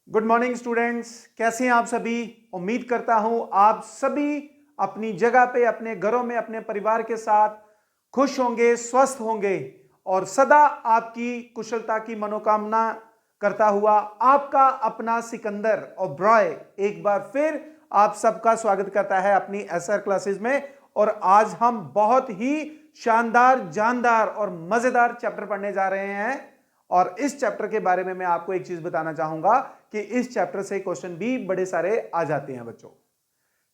Good morning students, कैसे हैं आप सभी। उम्मीद करता हूं आप सभी अपनी जगह पे, अपने घरों में, अपने परिवार के साथ खुश होंगे, स्वस्थ होंगे और सदा आपकी कुशलता की मनोकामना करता हुआ आपका अपना सिकंदर और ब्रॉय एक बार फिर आप सबका स्वागत करता है अपनी एसआर क्लासेस में। और आज हम बहुत ही शानदार, जानदार और मजेदार चैप्टर पढ़ने जा रहे हैं। और इस चैप्टर के बारे में मैं आपको एक चीज बताना चाहूंगा कि इस चैप्टर से क्वेश्चन भी बड़े सारे आ जाते हैं बच्चों।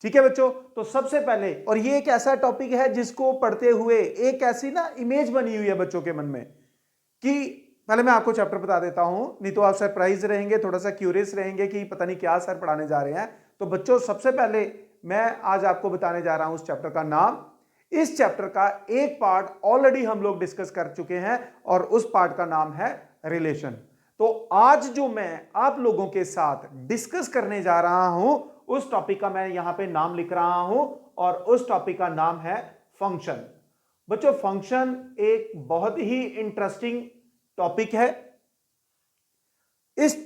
ठीक है बच्चों, तो सबसे पहले, और ये एक ऐसा टॉपिक है जिसको पढ़ते हुए एक ऐसी ना इमेज बनी हुई है बच्चों के मन में कि पहले मैं आपको चैप्टर बता देता हूं, नहीं तो आप सरप्राइज रहेंगे, थोड़ा सा क्यूरियस रहेंगे कि पता नहीं क्या सर पढ़ाने जा रहे हैं। तो बच्चों सबसे पहले मैं आज आपको बताने जा रहा हूं उस चैप्टर का नाम। इस चैप्टर का एक पार्ट ऑलरेडी हम लोग डिस्कस कर चुके हैं और उस पार्ट का नाम है रिलेशन। तो आज जो मैं आप लोगों के साथ डिस्कस करने जा रहा हूं उस टॉपिक का मैं यहां पे नाम लिख रहा हूं और उस टॉपिक का नाम है फंक्शन। बच्चों फंक्शन एक बहुत ही इंटरेस्टिंग टॉपिक है। इस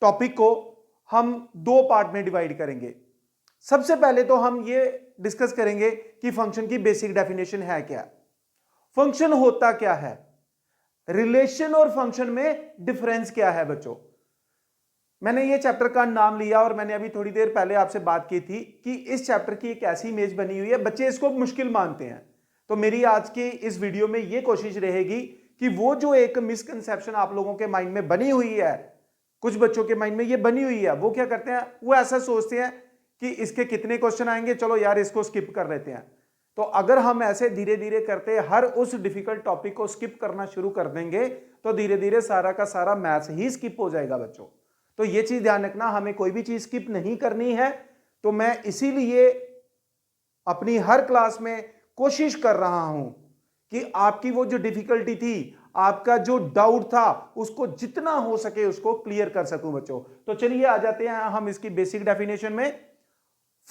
टॉपिक को हम दो पार्ट में डिवाइड करेंगे। सबसे पहले तो हम ये डिस्कस करेंगे कि फंक्शन की बेसिक डेफिनेशन है क्या, फंक्शन होता क्या है, रिलेशन और फंक्शन में डिफरेंस क्या है। बच्चों मैंने ये चैप्टर का नाम लिया और मैंने अभी थोड़ी देर पहले आपसे बात की थी कि इस चैप्टर की एक ऐसी इमेज बनी हुई है, बच्चे इसको मुश्किल मानते हैं। तो मेरी आज के इस वीडियो में ये कोशिश रहेगी कि वो जो एक मिसकंसेप्शन आप लोगों के माइंड में बनी हुई है, कुछ बच्चों के माइंड में ये बनी हुई है, वो क्या करते हैं, वो ऐसा सोचते हैं कि इसके कितने क्वेश्चन आएंगे, चलो यार इसको स्किप कर लेते हैं। तो अगर हम ऐसे धीरे धीरे करते हर उस डिफिकल्ट टॉपिक को स्किप करना शुरू कर देंगे तो धीरे धीरे सारा का सारा मैथ्स ही स्किप हो जाएगा बच्चों। तो ये चीज ध्यान रखना, हमें कोई भी चीज स्किप नहीं करनी है। तो मैं इसीलिए अपनी हर क्लास में कोशिश कर रहा हूं कि आपकी वो जो डिफिकल्टी थी, आपका जो डाउट था, उसको जितना हो सके उसको क्लियर कर सकूं बच्चों। तो चलिए आ जाते हैं हम इसकी बेसिक डेफिनेशन में।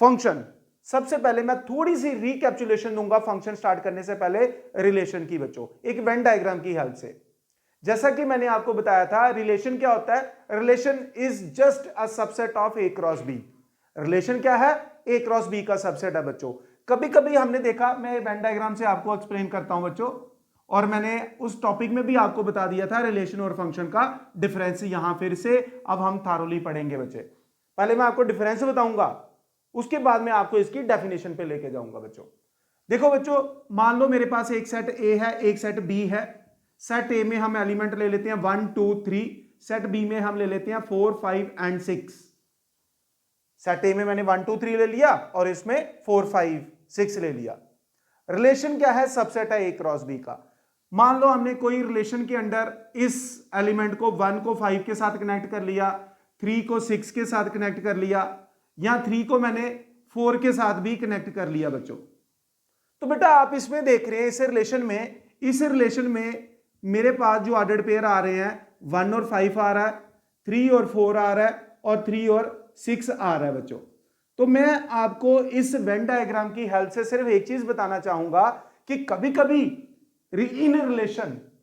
फंक्शन, सबसे पहले मैं थोड़ी सी रिकैप्चुलेशन दूंगा फंक्शन स्टार्ट करने से पहले रिलेशन की बच्चों, एक वेन डायग्राम की हेल्प से। जैसा कि मैंने आपको बताया था, रिलेशन क्या होता है, relation is just a subset of A cross B. Relation क्या है, ए क्रॉस बी का सबसेट है बच्चों। कभी कभी हमने देखा, मैं वेन डायग्राम से आपको एक्सप्लेन करता हूं बच्चों, और मैंने उस टॉपिक में भी आपको बता दिया था रिलेशन और फंक्शन का डिफरेंस। यहां फिर से अब हम थारोली पढ़ेंगे बच्चे। पहले मैं आपको डिफरेंस बताऊंगा, उसके बाद में आपको इसकी डेफिनेशन पे लेके जाऊंगा बच्चों। देखो बच्चों, मान लो मेरे पास एक सेट ए है, एक सेट बी है। सेट ए में हम एलिमेंट ले लेते हैं 1 2 3, सेट बी में हम ले लेते हैं 4 5 एंड 6। सेट ए में मैंने 1 2 3 ले लिया और इसमें 4 5 6 ले लिया। रिलेशन क्या है, सबसेट है ए क्रॉस बी का। मान लो हमने कोई रिलेशन के अंदर इस एलिमेंट को 1 को 5 के साथ कनेक्ट कर लिया, 3 को 6 के साथ कनेक्ट कर लिया, या 3 को मैंने 4 के साथ भी कनेक्ट कर लिया बच्चों। तो बेटा आप इसमें देख रहे हैं, इस रिलेशन में मेरे पास जो ऑर्डर्ड पेयर आ रहे हैं 1 और 5 आ रहा है, 3 और 4 आ रहा है और 3 और 6 आ रहा है बच्चों। तो मैं आपको इस वेन डायग्राम की हेल्प से सिर्फ एक चीज बताना चाहूंगा कि कभी कभी इन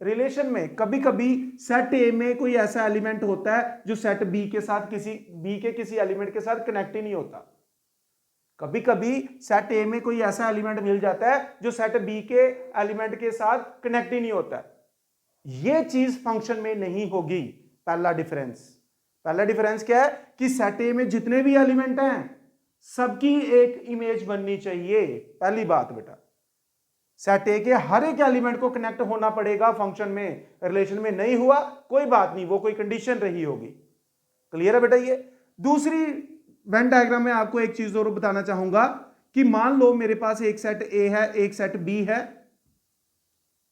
रिलेशन में कभी कभी सेट ए में कोई ऐसा एलिमेंट होता है जो सेट बी के साथ किसी एलिमेंट के साथ कनेक्ट ही नहीं होता। कभी कभी सेट ए में कोई ऐसा एलिमेंट मिल जाता है जो सेट बी के एलिमेंट के साथ कनेक्ट ही नहीं होता। यह चीज फंक्शन में नहीं होगी। पहला डिफरेंस क्या है कि सेट ए में जितने भी एलिमेंट हैं सबकी एक इमेज बननी चाहिए। पहली बात बेटा, सेट ए के हर एक एलिमेंट को कनेक्ट होना पड़ेगा फंक्शन में। रिलेशन में नहीं हुआ कोई बात नहीं, वो कोई कंडीशन रही होगी। क्लियर है बेटा। ये दूसरी वेन डायग्राम में आपको एक चीज और बताना चाहूंगा कि मान लो मेरे पास एक सेट ए है, एक सेट बी है।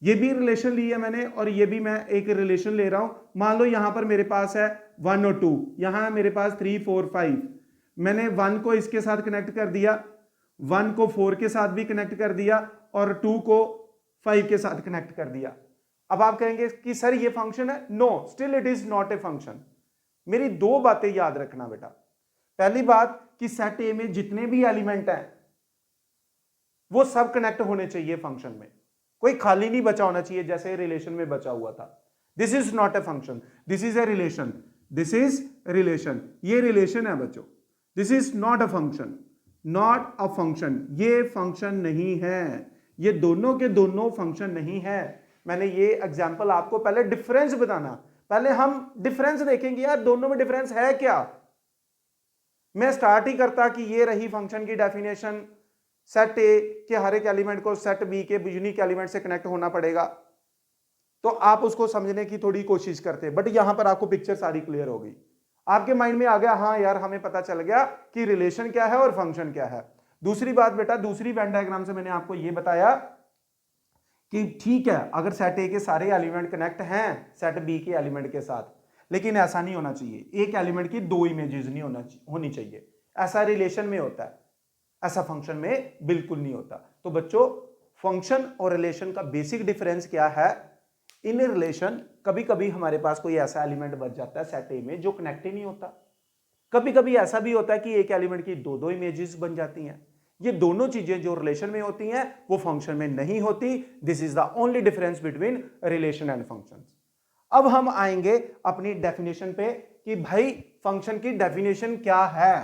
ये भी रिलेशन ली है मैंने और ये भी मैं एक रिलेशन ले रहा हूं। मान लो यहां पर मेरे पास है 1 और 2, यहां है मेरे पास 3 4 5। मैंने 1 को इसके साथ कनेक्ट कर दिया, 1 को 4 के साथ भी कनेक्ट कर दिया और 2 को 5 के साथ कनेक्ट कर दिया। अब आप कहेंगे कि सर ये फंक्शन है। No, still it is not a function. मेरी दो बातें याद रखना बेटा। पहली बात कि सेट ए में जितने भी एलिमेंट हैं वो सब कनेक्ट होने चाहिए फंक्शन में, कोई खाली नहीं बचा होना चाहिए जैसे रिलेशन में बचा हुआ था। This is not a function, this is a relation. This is relation, ये रिलेशन है बच्चों। This is not a function, not a function, ये फंक्शन नहीं है, ये दोनों के दोनों फंक्शन नहीं है। मैंने ये एग्जांपल आपको पहले डिफरेंस बताना, पहले हम डिफरेंस देखेंगे यार दोनों में डिफरेंस है क्या। मैं स्टार्ट ही करता कि ये रही फंक्शन की डेफिनेशन, सेट ए के हर एक एलिमेंट को सेट बी के यूनिक एलिमेंट से कनेक्ट होना पड़ेगा, तो आप उसको समझने की थोड़ी कोशिश करते, बट यहां पर आपको पिक्चर सारी क्लियर हो गई, आपके माइंड में आ गया हाँ यार हमें पता चल गया कि रिलेशन क्या है और फंक्शन क्या है। दूसरी बात बेटा, दूसरी वेन डायग्राम से मैंने आपको यह बताया कि ठीक है अगर सेट ए के सारे एलिमेंट कनेक्ट हैं सेट बी के एलिमेंट के साथ, लेकिन ऐसा नहीं होना चाहिए, एक एलिमेंट की दो इमेजेस नहीं होनी चाहिए, ऐसा रिलेशन में होता है, ऐसा फंक्शन में बिल्कुल नहीं होता। तो बच्चों फंक्शन और रिलेशन का बेसिक डिफरेंस क्या है। इन रिलेशन कभी कभी हमारे पास कोई ऐसा एलिमेंट बच जाता है सेट ए में जो कनेक्ट ही नहीं होता, कभी कभी ऐसा भी होता है कि एक एलिमेंट की दो दो इमेजेस बन जाती हैं। ये दोनों चीजें जो रिलेशन में होती हैं वो फंक्शन में नहीं होती। This is the only difference between relation and function. अब हम आएंगे अपनी डेफिनेशन पे कि भाई फंक्शन की डेफिनेशन क्या है,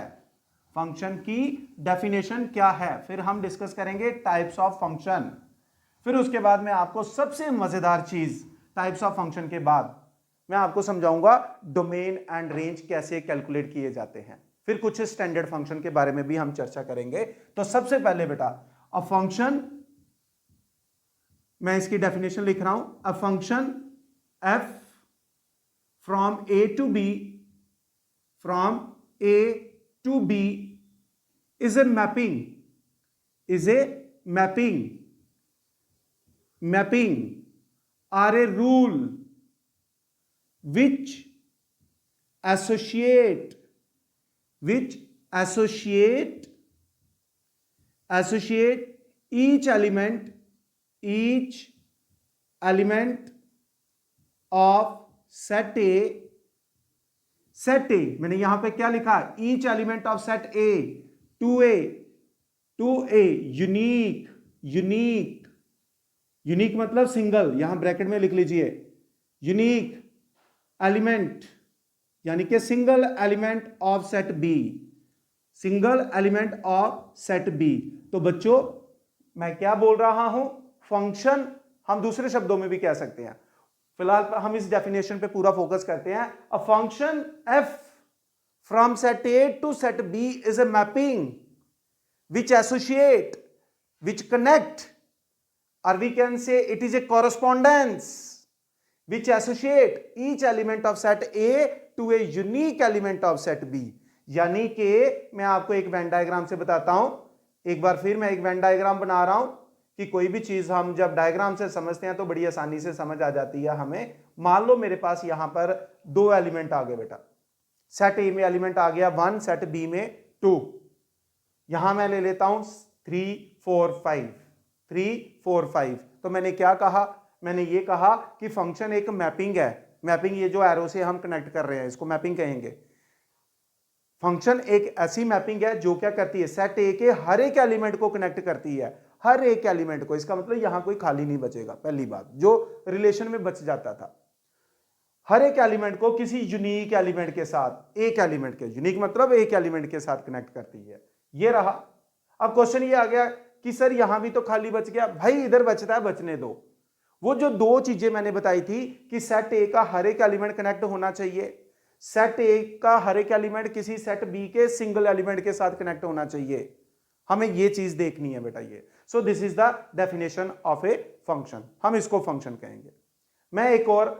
फंक्शन की डेफिनेशन क्या है, फिर हम डिस्कस करेंगे टाइप्स ऑफ फंक्शन, फिर उसके बाद में आपको सबसे मजेदार चीज टाइप्स ऑफ फंक्शन के बाद मैं आपको समझाऊंगा डोमेन एंड रेंज कैसे कैलकुलेट किए जाते हैं, फिर कुछ स्टैंडर्ड फंक्शन के बारे में भी हम चर्चा करेंगे। तो सबसे पहले बेटा अ फंक्शन, मैं इसकी डेफिनेशन लिख रहा हूं, a function F from A to B, from A to B is a mapping, is a mapping, mapping are a rule which associate each element of set A, मैंने यहां पे क्या लिखा, each element of set A to a unique मतलब single, यहां bracket में लिख लीजिए यूनिक एलिमेंट, यानी कि single element of set B, single element of set B. तो बच्चों मैं क्या बोल रहा हूं, फंक्शन हम दूसरे शब्दों में भी कह सकते हैं, फिलहाल हम इस डेफिनेशन पे पूरा फोकस करते हैं। A function F from set A to set B is a mapping which associate, which connect, or we can say it is a correspondence which associate each element of set A to a unique element of set B। यानी कि मैं आपको एक Venn diagram से बताता हूं, एक बार फिर मैं एक वेन डायग्राम बना रहा हूं कि कोई भी चीज हम जब डायग्राम से समझते हैं तो बड़ी आसानी से समझ आ जाती है हमें। मान लो मेरे पास यहां पर दो एलिमेंट आ गए बेटा, सेट ए में एलिमेंट आ गया 1, सेट बी में 2, यहां मैं ले लेता हूं 3 4 5, 3 4 5। तो मैंने क्या कहा, मैंने ये कहा कि फंक्शन एक मैपिंग है, मैपिंग ये जो एरो से हम कनेक्ट कर रहे हैं इसको मैपिंग कहेंगे। फंक्शन एक ऐसी मैपिंग है जो क्या करती है, सेट ए के हर एक एलिमेंट को कनेक्ट करती है, हर एक एलिमेंट को, इसका मतलब यहां कोई खाली नहीं बचेगा, पहली बात जो रिलेशन में बच जाता था, हर एक एलिमेंट को किसी यूनिक एलिमेंट के साथ, एक एलिमेंट के, यूनिक मतलब एक एलिमेंट के साथ कनेक्ट करती है। ये रहा। अब क्वेश्चन ये आ गया कि सर यहां भी तो खाली बच गया, भाई इधर बचता है बचने दो। वो जो दो चीजें मैंने बताई थी कि सेट ए का हर एक एलिमेंट कनेक्ट होना चाहिए, सेट ए का हर एक एलिमेंट किसी सेट बी के सिंगल एलिमेंट के साथ कनेक्ट होना चाहिए, हमें ये चीज देखनी है बेटा ये। So this is the definition of a function, हम इसको फंक्शन कहेंगे। मैं एक और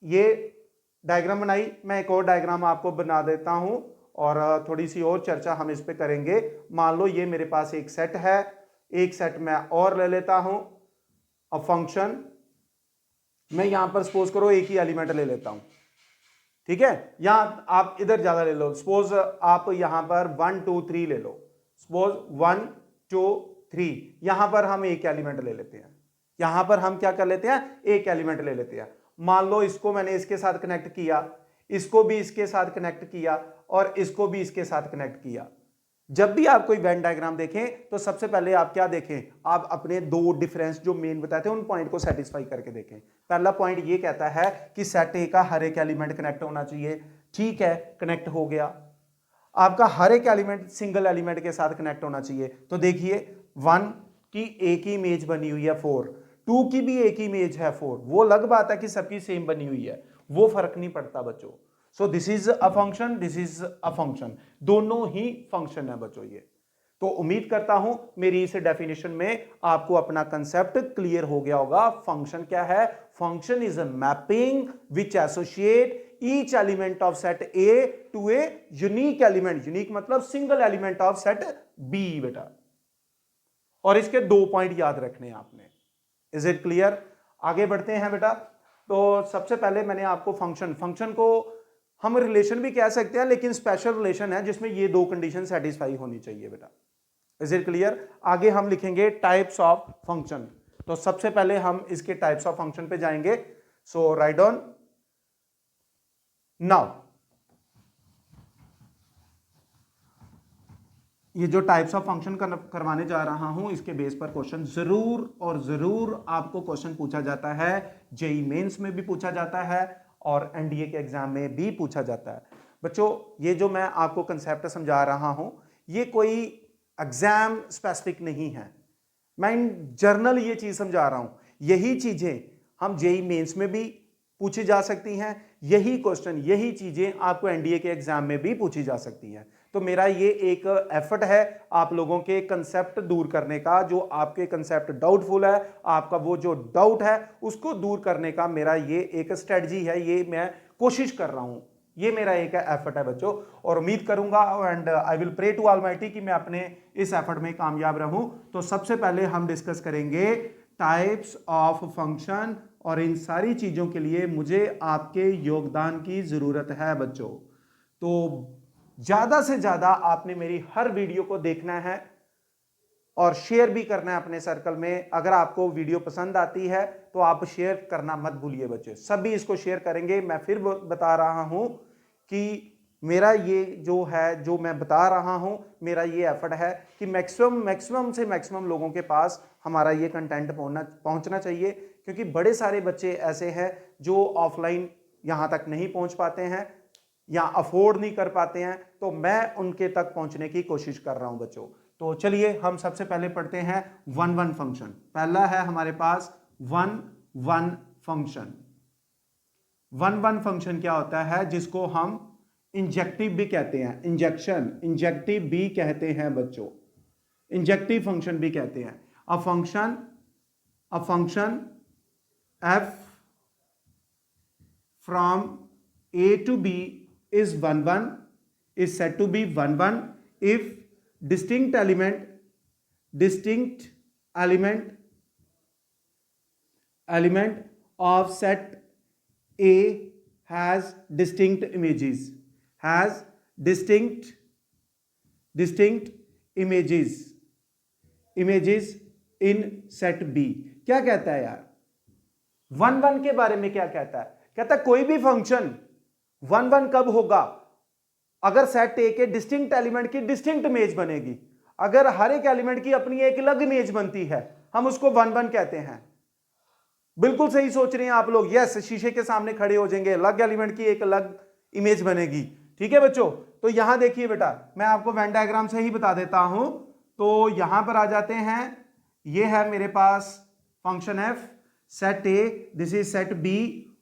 ये डायग्राम बनाई, मैं एक और डायग्राम आपको बना देता हूं और थोड़ी सी और चर्चा हम इस पे करेंगे। मान लो ये मेरे पास एक सेट है, एक सेट मैं और ले लेता हूं, अ फंक्शन, मैं यहां पर सपोज करो एक ही एलिमेंट ले लेता हूं, ठीक है, यहां आप इधर ज्यादा ले लो, सपोज आप यहां पर 1 2 3 ले लो, सपोज 1 2 3, यहां पर हम एक एलिमेंट ले लेते हैं, यहां पर हम क्या कर लेते हैं, एक एलिमेंट ले लेते हैं। मान लो इसको मैंने इसके साथ कनेक्ट किया, इसको भी इसके साथ कनेक्ट किया और इसको भी इसके साथ कनेक्ट किया। जब भी आप कोई वेन डायग्राम देखें तो सबसे पहले आप क्या देखें, आप अपने दो डिफरेंस जो मेन बताए थे उन पॉइंट को सेटिस्फाई करके देखें। पहला पॉइंट ये कहता है कि सेट ए का हर एक एलिमेंट कनेक्ट होना चाहिए, ठीक है, कनेक्ट हो गया। आपका हर एक एलिमेंट सिंगल एलिमेंट के साथ कनेक्ट होना चाहिए। तो देखिए 1 की एक ही इमेज बनी हुई है 4, 2 की भी एक ही इमेज है 4, वो अलग बात है कि सबकी सेम बनी हुई है, वो फर्क नहीं पड़ता बच्चों। सो this is a function, this is a function, दोनों ही फंक्शन है बच्चों ये। तो उम्मीद करता हूं मेरी इस डेफिनेशन में आपको अपना कंसेप्ट क्लियर हो गया होगा। फंक्शन क्या है? Function is a mapping which associate each element of set A to a unique element, unique मतलब single element of set B बेटा। और इसके 2 पॉइंट याद रखने हैं आपने। Is it clear? आगे बढ़ते हैं बेटा। तो सबसे पहले मैंने आपको फंक्शन को हम रिलेशन भी कह सकते हैं, लेकिन स्पेशल रिलेशन है जिसमें ये 2 कंडीशन सेटिस्फाई होनी चाहिए बेटा। Is it clear? आगे हम लिखेंगे टाइप्स ऑफ फंक्शन। तो सबसे पहले हम इसके टाइप्स ऑफ फंक्शन पे जाएंगे। सो राइट ऑन नाउ, ये जो टाइप्स ऑफ फंक्शन करवाने जा रहा हूं इसके बेस पर क्वेश्चन जरूर और जरूर आपको क्वेश्चन पूछा जाता है, जेई मेंस में भी पूछा जाता है और एनडीए के एग्जाम में भी पूछा जाता है। बच्चों ये जो मैं आपको कंसेप्ट समझा रहा हूं ये कोई एग्जाम स्पेसिफिक नहीं है, मैं इन जर्नल ये चीज समझा रहा हूं। यही चीजें हम जेई मेंस में भी पूछी जा सकती हैं, यही क्वेश्चन यही चीजें आपको एनडीए के एग्जाम में भी पूछी जा सकती हैं। तो मेरा ये एक एफर्ट है आप लोगों के कंसेप्ट दूर करने का, जो आपके कंसेप्ट डाउटफुल है, आपका वो जो डाउट है उसको दूर करने का मेरा ये एक स्ट्रेटजी है, ये मैं कोशिश कर रहा हूं, ये मेरा एक एफर्ट है बच्चों। और उम्मीद करूंगा and I will pray to almighty कि मैं अपने इस एफर्ट में कामयाब रहूं। तो सबसे पहले हम डिस्कस करेंगे टाइप्स ऑफ फंक्शन, और इन सारी चीजों के लिए मुझे आपके योगदान की जरूरत है बच्चों। तो ज्यादा से ज्यादा आपने मेरी हर वीडियो को देखना है और शेयर भी करना है अपने सर्कल में। अगर आपको वीडियो पसंद आती है तो आप शेयर करना मत भूलिए बच्चे, सभी इसको शेयर करेंगे। मैं फिर बता रहा हूं कि मेरा ये जो है, जो मैं बता रहा हूं, मेरा ये एफर्ट है कि मैक्सिमम से मैक्सिमम लोगों के पास हमारा ये कंटेंट पहुंचना चाहिए, क्योंकि बड़े सारे बच्चे ऐसे हैं जो ऑफलाइन यहां तक नहीं पहुंच पाते हैं या अफोर्ड नहीं कर पाते हैं, तो मैं उनके तक पहुंचने की कोशिश कर रहा हूं बच्चों। तो चलिए हम सबसे पहले पढ़ते हैं 1-1 फंक्शन। पहला है हमारे पास 1-1 फंक्शन। 1-1 फंक्शन क्या होता है? जिसको हम इंजेक्टिव भी कहते हैं, इंजेक्टिव भी कहते हैं बच्चों, इंजेक्टिव फंक्शन भी कहते हैं। A function f from a to b is 1-1, is said to be 1-1 if distinct element of set A has distinct images, images in set B। क्या कहता है यार 1-1 के बारे में? क्या कहता है? कहता है कोई भी फंक्शन 1-1 कब होगा? अगर सेट ए के डिस्टिंक्ट एलिमेंट की डिस्टिंक्ट इमेज बनेगी। अगर हर एक एलिमेंट की अपनी एक अलग इमेज बनती है हम उसको 1-1 कहते हैं। बिल्कुल सही सोच रहे हैं आप लोग, यस, शीशे के सामने खड़े हो जाएंगे, अलग एलिमेंट की एक अलग इमेज बनेगी। ठीक है बच्चों, तो यहां देखिए बेटा, मैं आपको वेन डायग्राम से ही बता देता हूं। तो यहां पर आ जाते हैं, ये है मेरे पास function f, set A, this is set B,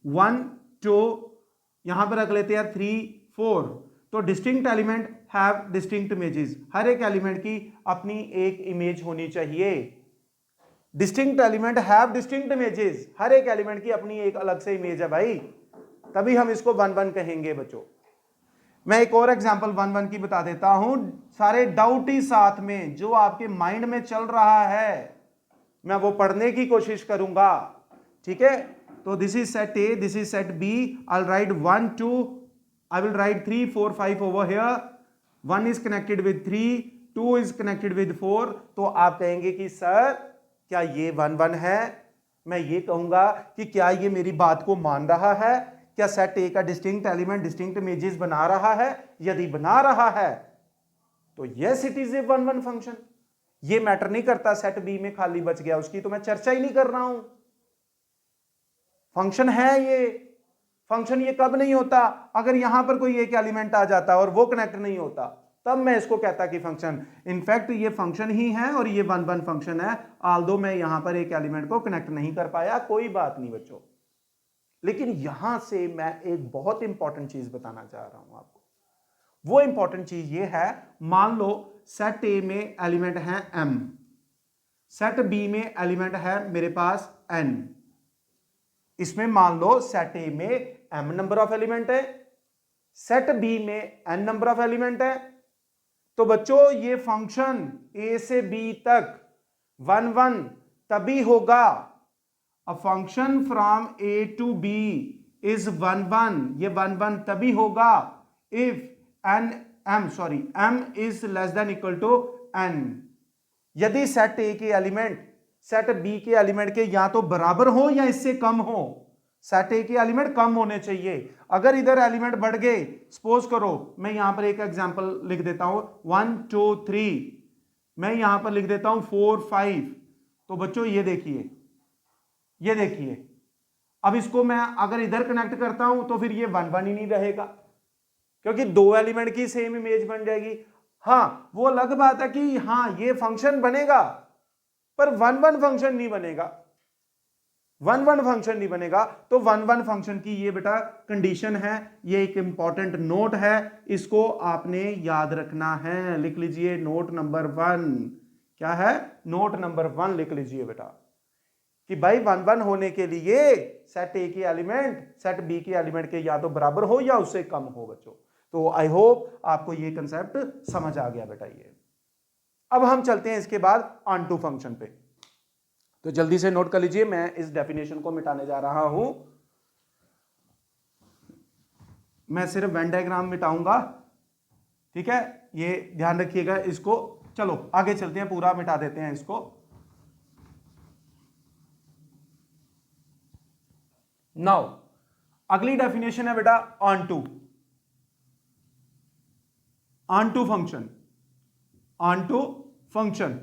1 2, यहां पर रख लेते हैं 3 4। तो distinct element have distinct images, हर एक एलिमेंट की अपनी एक इमेज होनी चाहिए। Distinct element have distinct images, हर एक एलिमेंट की अपनी एक अलग से इमेज है भाई, तभी हम इसको 1-1 कहेंगे बच्चों। मैं एक और एग्जांपल 1-1 की बता देता हूं, सारे डाउट ही साथ में, जो आपके माइंड में चल रहा है मैं वो पढ़ने की कोशिश करूंगा। ठीक है, तो this is set A, this is set B, I will write 1 2, I will write 3 4 5 over here, 1 is connected with 3, 2 is connected with 4। तो आप कहेंगे कि सर क्या ये 1-1 है? मैं ये कहूंगा कि क्या ये मेरी बात को मान रहा है? क्या सेट ए का डिस्टिंक्ट एलिमेंट डिस्टिंक्ट इमेजेस बना रहा है? यदि बना रहा है तो yes it is a one one function. ये मैटर नहीं करता सेट बी में खाली बच गया, उसकी तो मैं चर्चा ही नहीं कर रहा हूं। फंक्शन है ये। फंक्शन ये कब नहीं होता? अगर यहां पर कोई एक एलिमेंट आ जाता और वो कनेक्ट नहीं होता, तब मैं इसको कहता कि फंक्शन। इनफैक्ट ये फंक्शन ही है और ये वन वन फंक्शन है, आल्दो मैं यहां पर एक एलिमेंट को कनेक्ट नहीं कर पाया, कोई बात नहीं बच्चों। लेकिन यहां से मैं एक बहुत इंपॉर्टेंट चीज बताना चाह रहा हूं आपको। वो इंपॉर्टेंट चीज ये है, मान लो सेट ए में एलिमेंट है m, सेट बी में एलिमेंट है मेरे पास n। इसमें मान लो सेट ए में m नंबर ऑफ एलिमेंट है, सेट बी में n नंबर ऑफ एलिमेंट है। तो बच्चों ये फंक्शन a से b तक वन वन तभी होगा, a function from a to b is one one, ये वन वन तभी होगा if m is less than equal to n। यदि सेट a के एलिमेंट सेट b के एलिमेंट के या तो बराबर हो या इससे कम हो। सेट a के एलिमेंट कम होने चाहिए। अगर इधर एलिमेंट बढ़ गए, सपोज करो मैं यहां पर एक एग्जांपल लिख देता हूं 1 2 3, मैं यहां पर लिख देता हूं 4 5। तो बच्चों ये देखिए, ये देखिए, अब इसको मैं अगर इधर कनेक्ट करता हूं तो फिर ये वन वन ही नहीं रहेगा, क्योंकि दो एलिमेंट की सेम इमेज बन जाएगी। हां वो अलग बात है कि हां ये फंक्शन बनेगा, पर वन वन फंक्शन नहीं बनेगा, वन वन फंक्शन नहीं बनेगा। तो वन वन फंक्शन की ये बेटा कंडीशन है, ये एक इंपॉर्टेंट नोट है, इसको आपने याद रखना है। लिख लीजिए नोट नंबर 1। क्या है? नोट नंबर 1 लिख लीजिए बेटा, कि भाई वन वन होने के लिए सेट ए के एलिमेंट सेट बी के एलिमेंट के या तो बराबर हो या उससे कम हो बच्चों। तो आई होप आपको ये कंसेप्ट समझ आ गया बेटा। ये अब हम चलते हैं इसके बाद ऑन टू फंक्शन पे। तो जल्दी से नोट कर लीजिए, मैं इस डेफिनेशन को मिटाने जा रहा हूं। मैं सिर्फ वेन डायग्राम मिटाऊंगा, ठीक है, ये ध्यान रखिएगा इसको। चलो आगे चलते हैं, पूरा मिटा देते हैं इसको। नाउ अगली डेफिनेशन है बेटा onto. Onto function, onto function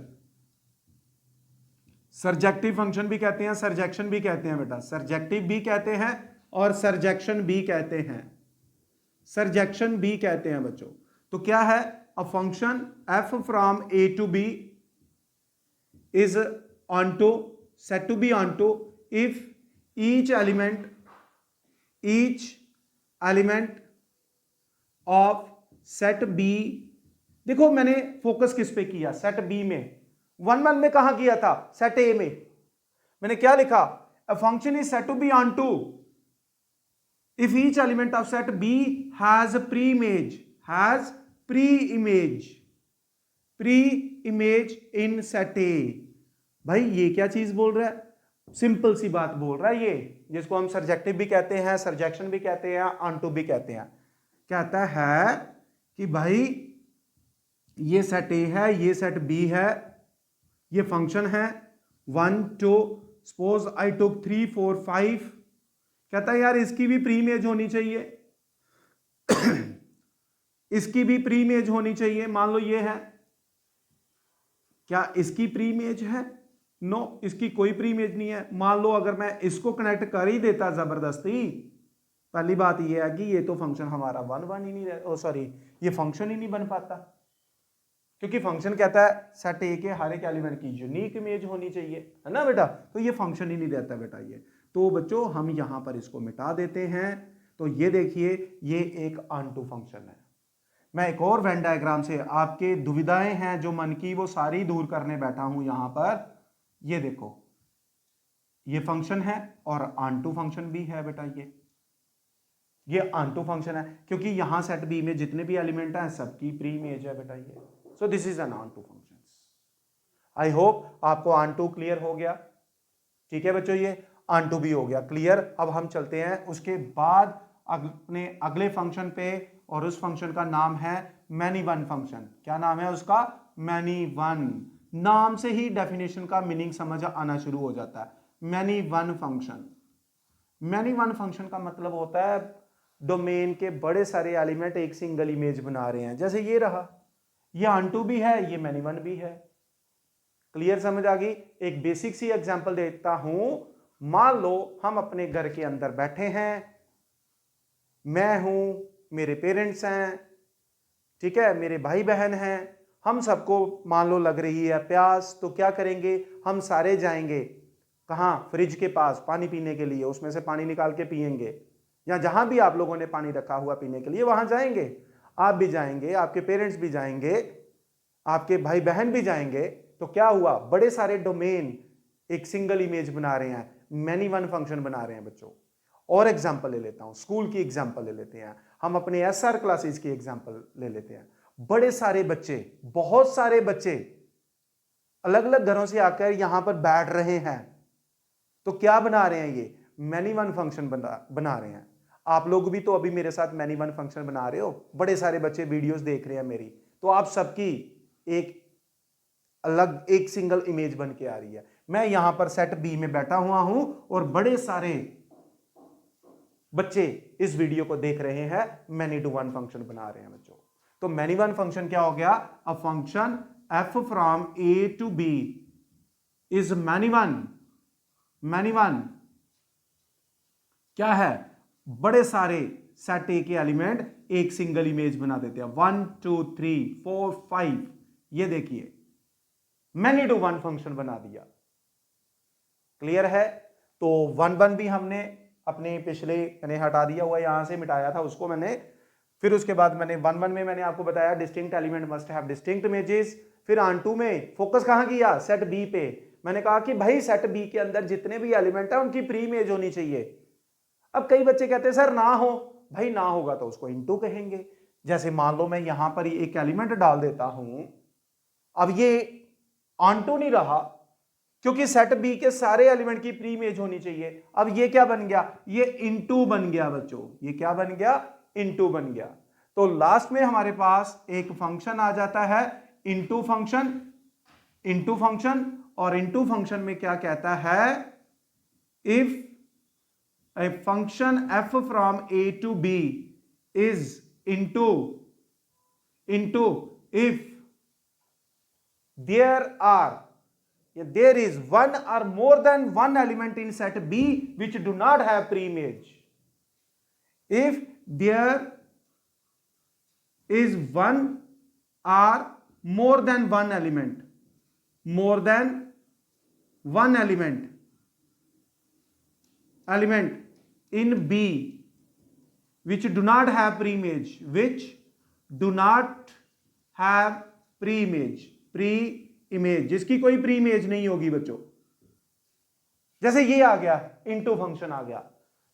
surjective function भी कहते हैं, सरजेक्शन भी कहते हैं बेटा। सरजेक्टिव भी कहते हैं और सरजेक्शन भी कहते हैं, सरजेक्शन भी कहते हैं बच्चों। तो क्या है? A function f from a to b is onto, set to B onto if each element of set b। देखो मैंने फोकस किस पे किया? सेट b में। वन वन में कहां किया था? सेट ए में। मैंने क्या लिखा? A function is set to B onto if each element of set b has preimage in set A. भाई ये क्या चीज बोल रहा है? सिंपल सी बात बोल रहा है ये, जिसको हम सरजेक्टिव भी कहते हैं, सरजेक्शन भी कहते हैं, ऑन टू भी कहते हैं। कहता है कि भाई ये सेट ए है, ये सेट बी है, ये फंक्शन है 1 2, सपोज आई टुक 3 4 5। कहता है यार इसकी भी प्री इमेज होनी चाहिए इसकी भी प्री इमेज होनी चाहिए। मान लो ये है, क्या इसकी प्री इमेज है? नो, इसकी कोई प्री इमेज नहीं है। मान लो अगर मैं इसको कनेक्ट कर ही देता जबरदस्ती, पहली बात ये है कि ये तो फंक्शन हमारा वन वन ही नहीं, सॉरी ये फंक्शन ही नहीं बन पाता, क्योंकि फंक्शन कहता है सेट ए के हर एक एलिमेंट की यूनिक इमेज होनी चाहिए, है ना बेटा। तो ये फंक्शन ही नहीं रहता बेटा ये। तो बच्चों हम यहां पर इसको मिटा देते हैं। तो ये देखिए ये एक ऑन टू फंक्शन है। मैं एक और वेन डायग्राम से आपके दुविधाएं हैं जो मन की वो सारी दूर करने बैठा हूं यहां पर। ये देखो ये फंक्शन है और ऑन टू फंक्शन भी है बेटा। ये ऑन टू फंक्शन है क्योंकि यहां सेट बी में जितने भी एलिमेंट हैं सबकी प्री इमेज है बेटा ये। So this is an onto function. I hope आपको ऑन टू क्लियर हो गया। ठीक है बच्चों, ये ऑन टू भी हो गया क्लियर। अब हम चलते हैं उसके बाद अपने अगले फंक्शन पे, और उस फंक्शन का नाम है मैनी वन फंक्शन। क्या नाम है उसका? Many one. नाम से ही डेफिनेशन का मीनिंग समझ आना शुरू हो जाता है। Many one function. Many one function का मतलब होता है डोमेन के बड़े सारे एलिमेंट एक सिंगल इमेज बना रहे हैं। जैसे ये रहा, ये ऑन2 भी है, ये मैनी वन भी है। क्लियर समझ आ गई? एक बेसिक सी एग्जांपल देता हूं। मान लो हम अपने घर के अंदर बैठे हैं, मैं हूं, मेरे पेरेंट्स हैं, ठीक है, मेरे भाई बहन हैं, हम सबको मान लो लग रही है प्यास, तो क्या करेंगे, हम सारे जाएंगे कहां, फ्रिज के पास पानी पीने के लिए, उसमें से पानी निकाल के पिएंगे, या जहां भी आप लोगों ने पानी रखा हुआ पीने के लिए वहां जाएंगे। आप भी जाएंगे, आपके पेरेंट्स भी जाएंगे, आपके भाई बहन भी जाएंगे। तो क्या हुआ, बड़े सारे डोमेन एक सिंगल इमेज बना रहे हैं, मैनी वन फंक्शन बना रहे हैं बच्चों। और एग्जांपल ले लेता हूं, स्कूल की एग्जांपल ले लेते हैं, हम अपने एसआर क्लासेस की एग्जांपल ले लेते हैं। बड़े सारे बच्चे, बहुत सारे बच्चे अलग अलग घरों से आकर यहां पर बैठ रहे हैं, तो क्या बना रहे हैं, ये मैनी वन फंक्शन बना रहे हैं। आप लोग भी तो अभी मेरे साथ मैनी वन फंक्शन बना रहे हो, बड़े सारे बच्चे वीडियोस देख रहे हैं मेरी, तो आप सबकी एक अलग एक सिंगल इमेज बन के आ रही है। मैं यहां पर सेट बी में बैठा हुआ हूं और बड़े सारे बच्चे इस वीडियो को देख रहे हैं, मैनी टू वन फंक्शन बना रहे हैं बच्चों। तो मैनी वन फंक्शन क्या हो गया, a function F from A to B is many one. Many one क्या है, बड़े सारे सेट ए के एलिमेंट एक सिंगल इमेज बना देते हैं, 1 2 3 4 5। ये देखिए मैनी टू वन फंक्शन बना दिया। क्लियर है? तो 1 1 भी हमने अपने पिछले मैंने हटा दिया हुआ, यहां से मिटाया था उसको मैंने। फिर उसके बाद मैंने 1 1 में मैंने आपको बताया distinct element must have distinct images. फिर ऑन2 में फोकस कहां किया, सेट बी पे। मैंने कहा कि भाई सेट बी के अंदर जितने भी एलिमेंट है उनकी प्री इमेज होनी चाहिए। अब कई बच्चे कहते हैं सर ना हो, भाई ना होगा तो उसको इनटू कहेंगे। जैसे मान लो मैं यहां पर एक एलिमेंट डाल देता हूं, अब ये ऑन2 नहीं रहा क्योंकि सेट बी के सारे एलिमेंट की प्री इमेज होनी चाहिए। अब ये क्या बन गया, ये इनटू बन गया बच्चों। ये क्या बन गया, इनटू बन गया। तो लास्ट में हमारे पास एक फंक्शन आ जाता है इनटू फंक्शन। इनटू फंक्शन, और इनटू फंक्शन में क्या कहता है, if a function f from a to b is into if there is one or more than one element in set B which do not have pre-image. If there is one or more than one element in B which do not have pre-image, जिसकी कोई pre image नहीं होगी बच्चों। जैसे ये आ गया, into function आ गया।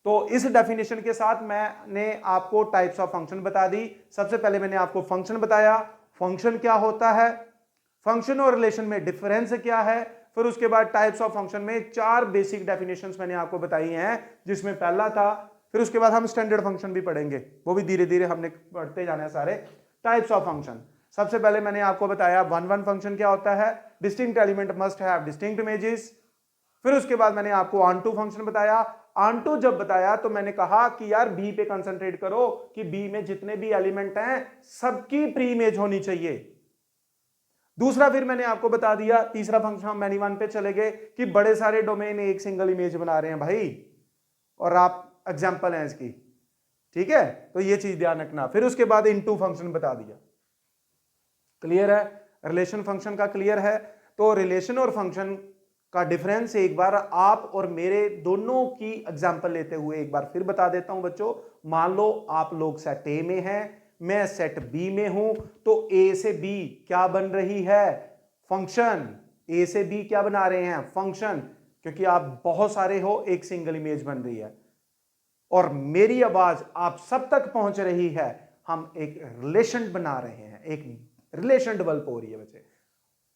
तो इस डेफिनेशन के साथ मैंने आपको टाइप्स ऑफ फंक्शन बता दी। सबसे पहले मैंने आपको फंक्शन बताया, फंक्शन क्या होता है, फंक्शन और रिलेशन में डिफरेंस क्या है। फिर उसके बाद टाइप्स ऑफ फंक्शन में 4 बेसिक डेफिनेशंस मैंने आपको बताई हैं, जिसमें पहला था। फिर उसके बाद हम स्टैंडर्ड फंक्शन भी पढ़ेंगे, वो भी धीरे धीरे हमने पढ़ते जाना है सारे टाइप्स ऑफ फंक्शन। सबसे पहले मैंने आपको बताया 1 1 फंक्शन क्या होता है, distinct element must have distinct images. फिर उसके बाद मैंने आपको ऑन2 फंक्शन बताया। ऑन2 जब बताया तो मैंने कहा कि यार बी पे कंसंट्रेट करो कि बी में जितने भी एलिमेंट हैं सबकी प्री इमेज होनी चाहिए। दूसरा फिर मैंने आपको बता दिया, तीसरा फंक्शन हम मैनी वन पे चले गए कि बड़े सारे डोमेन एक सिंगल इमेज बना रहे हैं भाई, और आप एग्जांपल हैं इसकी, ठीक है, तो ये चीज ध्यान रखना। फिर उसके बाद इनटू फंक्शन बता दिया। क्लियर है? रिलेशन फंक्शन का क्लियर है? तो रिलेशन और फंक्शन का डिफरेंस एक बार आप और मेरे दोनों की एग्जांपल लेते हुए एक बार फिर बता देता हूं बच्चों। मान लो आप लोग सेट ए में हैं, मैं सेट बी में हूं, तो ए से बी क्या बन रही है, फंक्शन। ए से बी क्या बना रहे हैं, फंक्शन, क्योंकि आप बहुत सारे हो, एक सिंगल इमेज बन रही है और मेरी आवाज आप सब तक पहुंच रही है। हम एक रिलेशन बना रहे हैं, एक रिलेशन डेवलप हो रही है बच्चे।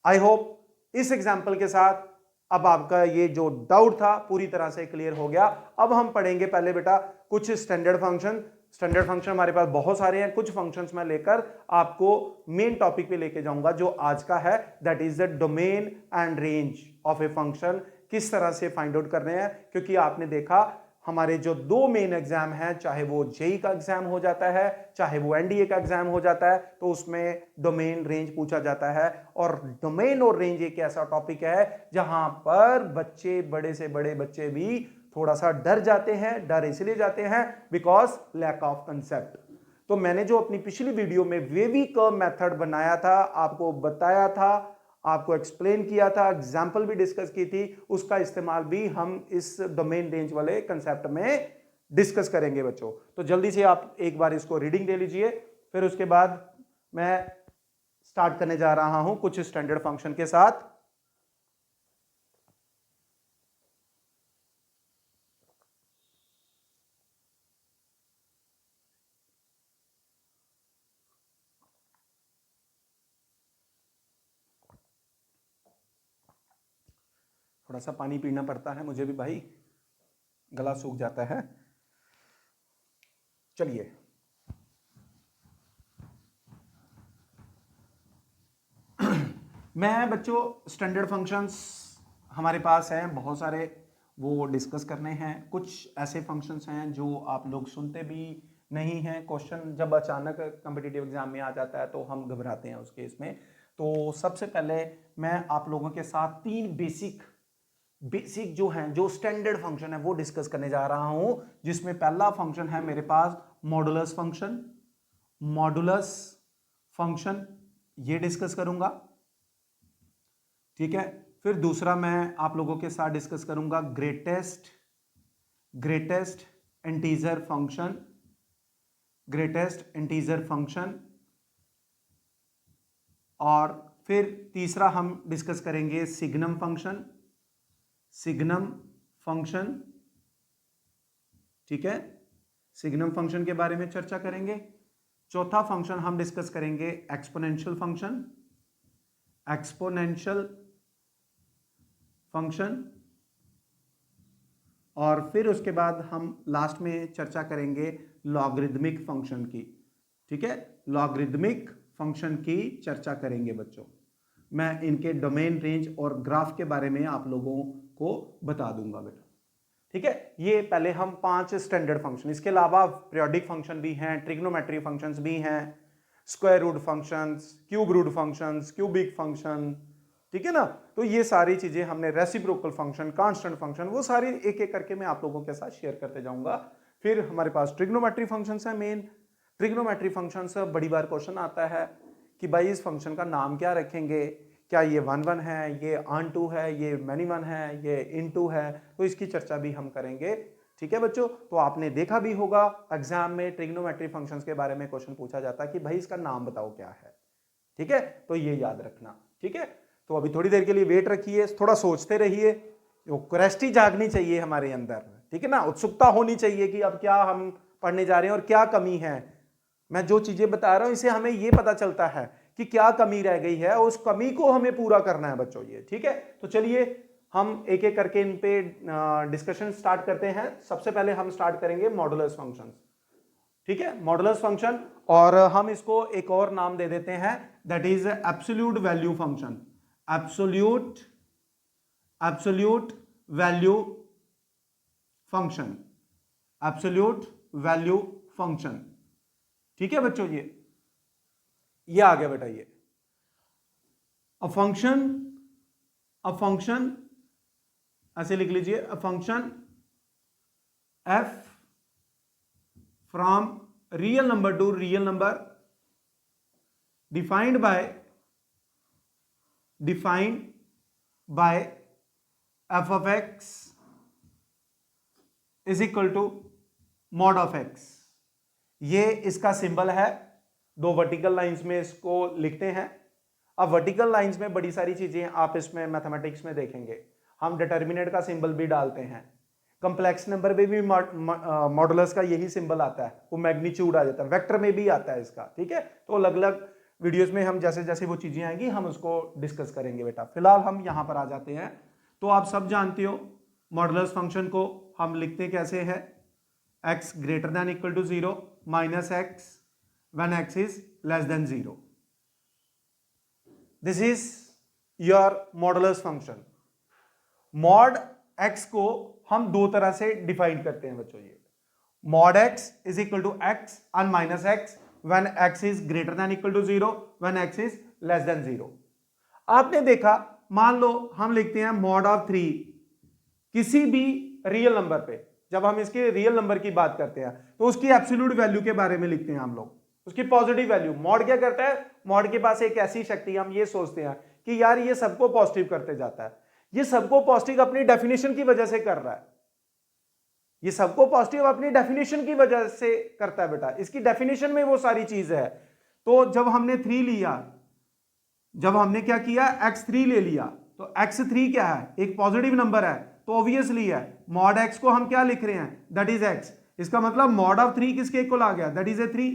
आई होप इस एग्जाम्पल के साथ अब आपका ये जो डाउट था पूरी तरह से क्लियर हो गया। अब हम पढ़ेंगे पहले बेटा कुछ स्टैंडर्ड फंक्शन। स्टैंडर्ड फंक्शन हमारे पास बहुत सारे हैं, कुछ फंक्शंस मैं लेकर आपको मेन टॉपिक पे लेके जाऊंगा जो आज का है, that is the domain and range of a function. किस तरह से फाइंड आउट करने हैं, क्योंकि आपने देखा हमारे जो दो मेन एग्जाम हैं, चाहे वो जेई का एग्जाम हो जाता है, चाहे वो एनडीए का एग्जाम हो जाता है, तो उसमें डोमेन रेंज पूछा जाता है। और डोमेन और रेंज एक ऐसा टॉपिक है जहां पर बच्चे, बड़े से बड़े बच्चे भी थोड़ा सा डर जाते हैं। डर इसलिए जाते हैं बिकॉज लैक ऑफ कंसेप्ट। तो मैंने जो अपनी पिछली वीडियो में वेवी कर्व मेथड बनाया था, आपको बताया था, आपको एक्सप्लेन किया था, एग्जाम्पल भी डिस्कस की थी, उसका इस्तेमाल भी हम इस डोमेन रेंज वाले कंसेप्ट में डिस्कस करेंगे बच्चों। तो जल्दी से आप एक बार इसको रीडिंग ले लीजिए, फिर उसके बाद मैं स्टार्ट करने जा रहा हूं कुछ स्टैंडर्ड फंक्शन के साथ। थोड़ा सा पानी पीना पड़ता है मुझे भी भाई, गला सूख जाता है। चलिए, मैं बच्चों स्टैंडर्ड फंक्शंस हमारे पास हैं बहुत सारे, वो डिस्कस करने हैं। कुछ ऐसे फंक्शंस हैं जो आप लोग सुनते भी नहीं हैं। क्वेश्चन जब अचानक कॉम्पिटिटिव एग्जाम में आ जाता है तो हम घबराते हैं उस केस में। तो सबसे पहले मैं आप लोगों के साथ तीन बेसिक जो हैं, जो स्टैंडर्ड फंक्शन है, वो डिस्कस करने जा रहा हूं। जिसमें पहला फंक्शन है मेरे पास मॉडुलस फंक्शन। मॉडुलस फंक्शन ये डिस्कस करूंगा, ठीक है। फिर दूसरा मैं आप लोगों के साथ डिस्कस करूंगा greatest integer function. Greatest integer function. और फिर तीसरा हम डिस्कस करेंगे सिग्नम फंक्शन। सिग्नम फंक्शन, ठीक है, सिग्नम फंक्शन के बारे में चर्चा करेंगे। चौथा फंक्शन हम डिस्कस करेंगे एक्सपोनेंशियल फंक्शन। Exponential function. और फिर उसके बाद हम लास्ट में चर्चा करेंगे लॉगरिदमिक फंक्शन की, ठीक है। लॉगरिदमिक फंक्शन की चर्चा करेंगे बच्चों। मैं इनके डोमेन रेंज और ग्राफ के बारे में आप लोगों को बता दूंगा बेटा, ठीक है। ये पहले हम 5 स्टैंडर्ड फंक्शन, इसके अलावा पीरियोडिक फंक्शन भी हैं, ट्रिग्नोमेट्री फंक्शंस भी हैं, square root functions, cube root functions, cubic function, ठीक है ना। तो ये सारी चीजें हमने, रेसिप्रोकल फंक्शन, कांस्टेंट फंक्शन, वो सारी एक एक करके मैं आप लोगों के साथ शेयर करते जाऊंगा। फिर हमारे पास ट्रिग्नोमेट्री फंक्शंस है मेन। ट्रिग्नोमेट्री फंक्शंस बड़ी बार क्वेश्चन आता है कि भाई इस फंक्शन का नाम क्या रखेंगे, क्या ये 1 1 है, ये ऑन टू है, ये मैनी 1 है, ये इन टू है। तो इसकी चर्चा भी हम करेंगे, ठीक है बच्चों। तो आपने देखा भी होगा एग्जाम में ट्रिग्नोमेट्री फंक्शंस के बारे में क्वेश्चन पूछा जाता है कि भाई इसका नाम बताओ क्या है, ठीक है। तो ये याद रखना, ठीक है। तो अभी थोड़ी देर के लिए वेट रखिए, थोड़ा सोचते रहिए, क्यूरियोसिटी जागनी चाहिए हमारे अंदर, ठीक है ना। उत्सुकता होनी चाहिए कि अब क्या हम पढ़ने जा रहे हैं और क्या कमी है। मैं जो चीजें बता रहा हूं इसे हमें ये पता चलता है कि क्या कमी रह गई है, उस कमी को हमें पूरा करना है बच्चों, ये ठीक है। तो चलिए हम एक एक करके इन पे डिस्कशन स्टार्ट करते हैं। सबसे पहले हम स्टार्ट करेंगे मॉडुलस फंक्शन, ठीक है, मॉडुलस फंक्शन। और हम इसको एक और नाम दे देते हैं, that is absolute value function. Absolute value function. Absolute value function, ठीक है बच्चों। ये आ गया बेटा। ये अ फंक्शन ऐसे लिख लीजिए, a function F from real number to real number defined by F of X is equal to mod of X. ये इसका सिंबल है, दो वर्टिकल लाइंस में इसको लिखते हैं। अब वर्टिकल लाइंस में बड़ी सारी चीजें आप इसमें मैथमेटिक्स में देखेंगे, हम डिटर्मिनेंट का सिंबल भी डालते हैं। कंप्लेक्स नंबर में भी मॉडुलस का यही सिंबल आता है, वो मैग्नीट्यूड आ जाता है, वेक्टर में भी आता है इसका, ठीक है। तो अलग अलग वीडियोस में हम जैसे जैसे वो चीजें आएंगी हम उसको डिस्कस करेंगे बेटा। फिलहाल हम यहां पर आ जाते हैं। तो आप सब जानते हो मॉडुलस फंक्शन को हम लिखते कैसे हैं, x greater than equal to 0 minus X when x is less than 0. This is your modulus function. Mod x को हम दो तरह से डिफाइन करते हैं बच्चों। ये mod X is equal to X and minus X when X is greater than equal to 0, when X is less than 0। आपने देखा, मान लो हम लिखते हैं मॉड ऑफ 3 किसी भी रियल नंबर पे। जब हम इसके रियल नंबर की बात करते हैं तो उसकी एब्सोल्यूट वैल्यू के बारे में लिखते हैं हम लोग, उसकी पॉजिटिव वैल्यू। मॉड क्या करता है? मॉड के पास एक ऐसी शक्ति, हम ये सोचते हैं कि यार ये सबको पॉजिटिव करते जाता है। ये सबको पॉजिटिव अपनी डेफिनेशन की वजह से कर रहा है। ये सबको पॉजिटिव अपनी डेफिनेशन की वजह से करता है बेटा, इसकी डेफिनेशन में वो सारी चीज है। तो जब हमने 3 लिया, जब हमने क्या किया, x3 ले लिया, तो x3 क्या है? एक पॉजिटिव नंबर है, तो ऑब्वियसली है मॉड x को हम क्या लिख रहे हैं? That is x। इसका मतलब मॉड ऑफ 3 किसके इक्वल आ गया? That is a 3।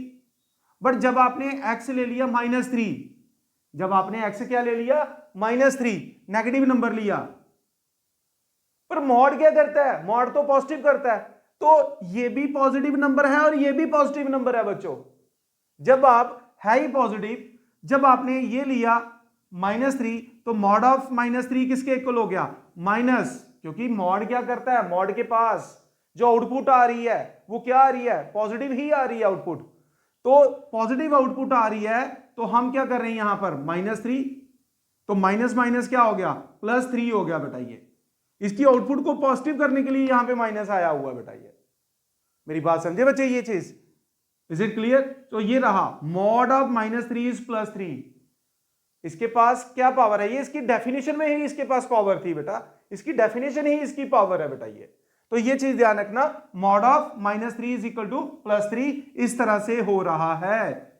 बट जब आपने x ले लिया -3, जब आपने x क्या ले लिया? -3, नेगेटिव नंबर लिया, पर मॉड क्या करता है? मॉड तो पॉजिटिव करता है, तो ये भी पॉजिटिव नंबर है और ये भी पॉजिटिव नंबर है बच्चों। जब आप है ही पॉजिटिव, जब आपने ये लिया -3, तो मॉड ऑफ -3 किसके इक्वल हो गया? माइनस, क्योंकि मॉड क्या करता है? मॉड के पास जो आउटपुट आ रही है वो क्या आ रही है? पॉजिटिव ही आ रही है आउटपुट। तो पॉजिटिव आउटपुट आ रही है, तो हम क्या कर रहे हैं यहां पर? -3, तो माइनस माइनस क्या हो गया? +3 हो गया बेटा। ये इसकी आउटपुट को पॉजिटिव करने के लिए यहां पे माइनस आया हुआ है बेटा। ये मेरी बात समझे बच्चे? ये चीज इज इट क्लियर? तो ये रहा मॉड ऑफ -3 इज +3। इसके पास क्या पावर है? ये इसकी डेफिनेशन में ही इसके पास पावर थी बेटा, इसकी डेफिनेशन ही इसकी पावर है बेटा। ये तो ये चीज ध्यान रखना, mod of -3 is equal to +3 इस तरह से हो रहा है,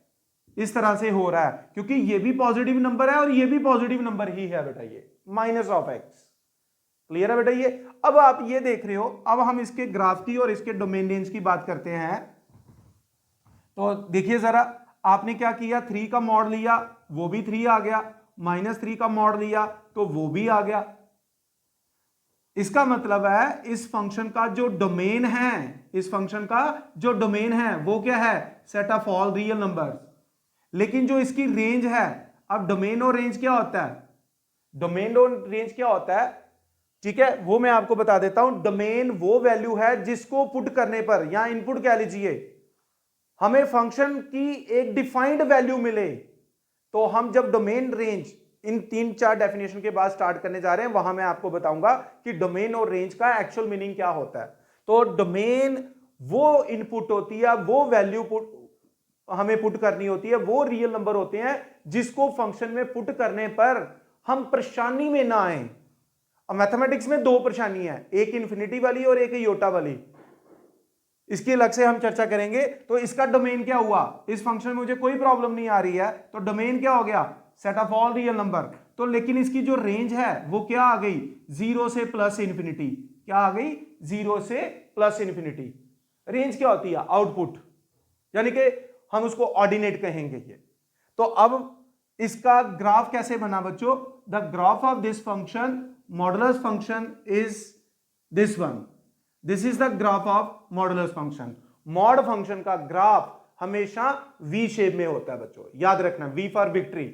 इस तरह से हो रहा है, क्योंकि ये भी पॉजिटिव नंबर है और ये भी पॉजिटिव नंबर ही है बेटा। ये माइनस ऑफ एक्स, क्लियर है बेटा? ये अब आप ये देख रहे हो, अब हम इसके ग्राफ की और इसके डोमेन रेंज की बात करते हैं। तो देखिए जरा, आपने क्या किया? 3 का मॉड लिया, वो भी 3 आ गया, -3 का मॉड लिया तो वो भी आ गया। इसका मतलब है इस फंक्शन का जो डोमेन है, इस फंक्शन का जो डोमेन है वो क्या है? Set of all real numbers. लेकिन जो इसकी रेंज है, अब डोमेन और रेंज क्या होता है? डोमेन और रेंज क्या होता है, ठीक है, वो मैं आपको बता देता हूं। डोमेन वो वैल्यू है जिसको पुट करने पर, या इनपुट कह लीजिए, हमें फंक्शन की एक डिफाइंड वैल्यू मिले। तो हम जब डोमेन रेंज इन 3-4 डेफिनेशन के बाद स्टार्ट करने जा रहे हैं, वहां मैं आपको बताऊंगा कि डोमेन और रेंज का एक्चुअल मीनिंग क्या होता है। तो डोमेन वो इनपुट होती है, वो वैल्यू हमें पुट करनी होती है, वो रियल नंबर होते हैं जिसको फंक्शन में पुट करने पर हम परेशानी में ना आए। अब मैथमेटिक्स में 2 परेशानी है, एक इन्फिनिटी वाली और एक योटा वाली। इसकी अलग से हम चर्चा करेंगे। तो इसका डोमेन क्या हुआ? इस फंक्शन में मुझे कोई प्रॉब्लम नहीं आ रही है, तो डोमेन क्या हो गया? Set of all real number. तो लेकिन इसकी जो रेंज है वो क्या आ गई? 0 से +∞। क्या आ गई? 0 से +∞। रेंज क्या होती है? आउटपुट, यानी कि हम उसको ऑर्डिनेट कहेंगे ये। तो अब इसका ग्राफ कैसे बना बच्चों? The graph of this function, modulus function, is this one. This is the graph of modulus function. Mod function का ग्राफ हमेशा वी शेप में होता है बच्चों, याद रखना, वी फॉर विक्ट्री।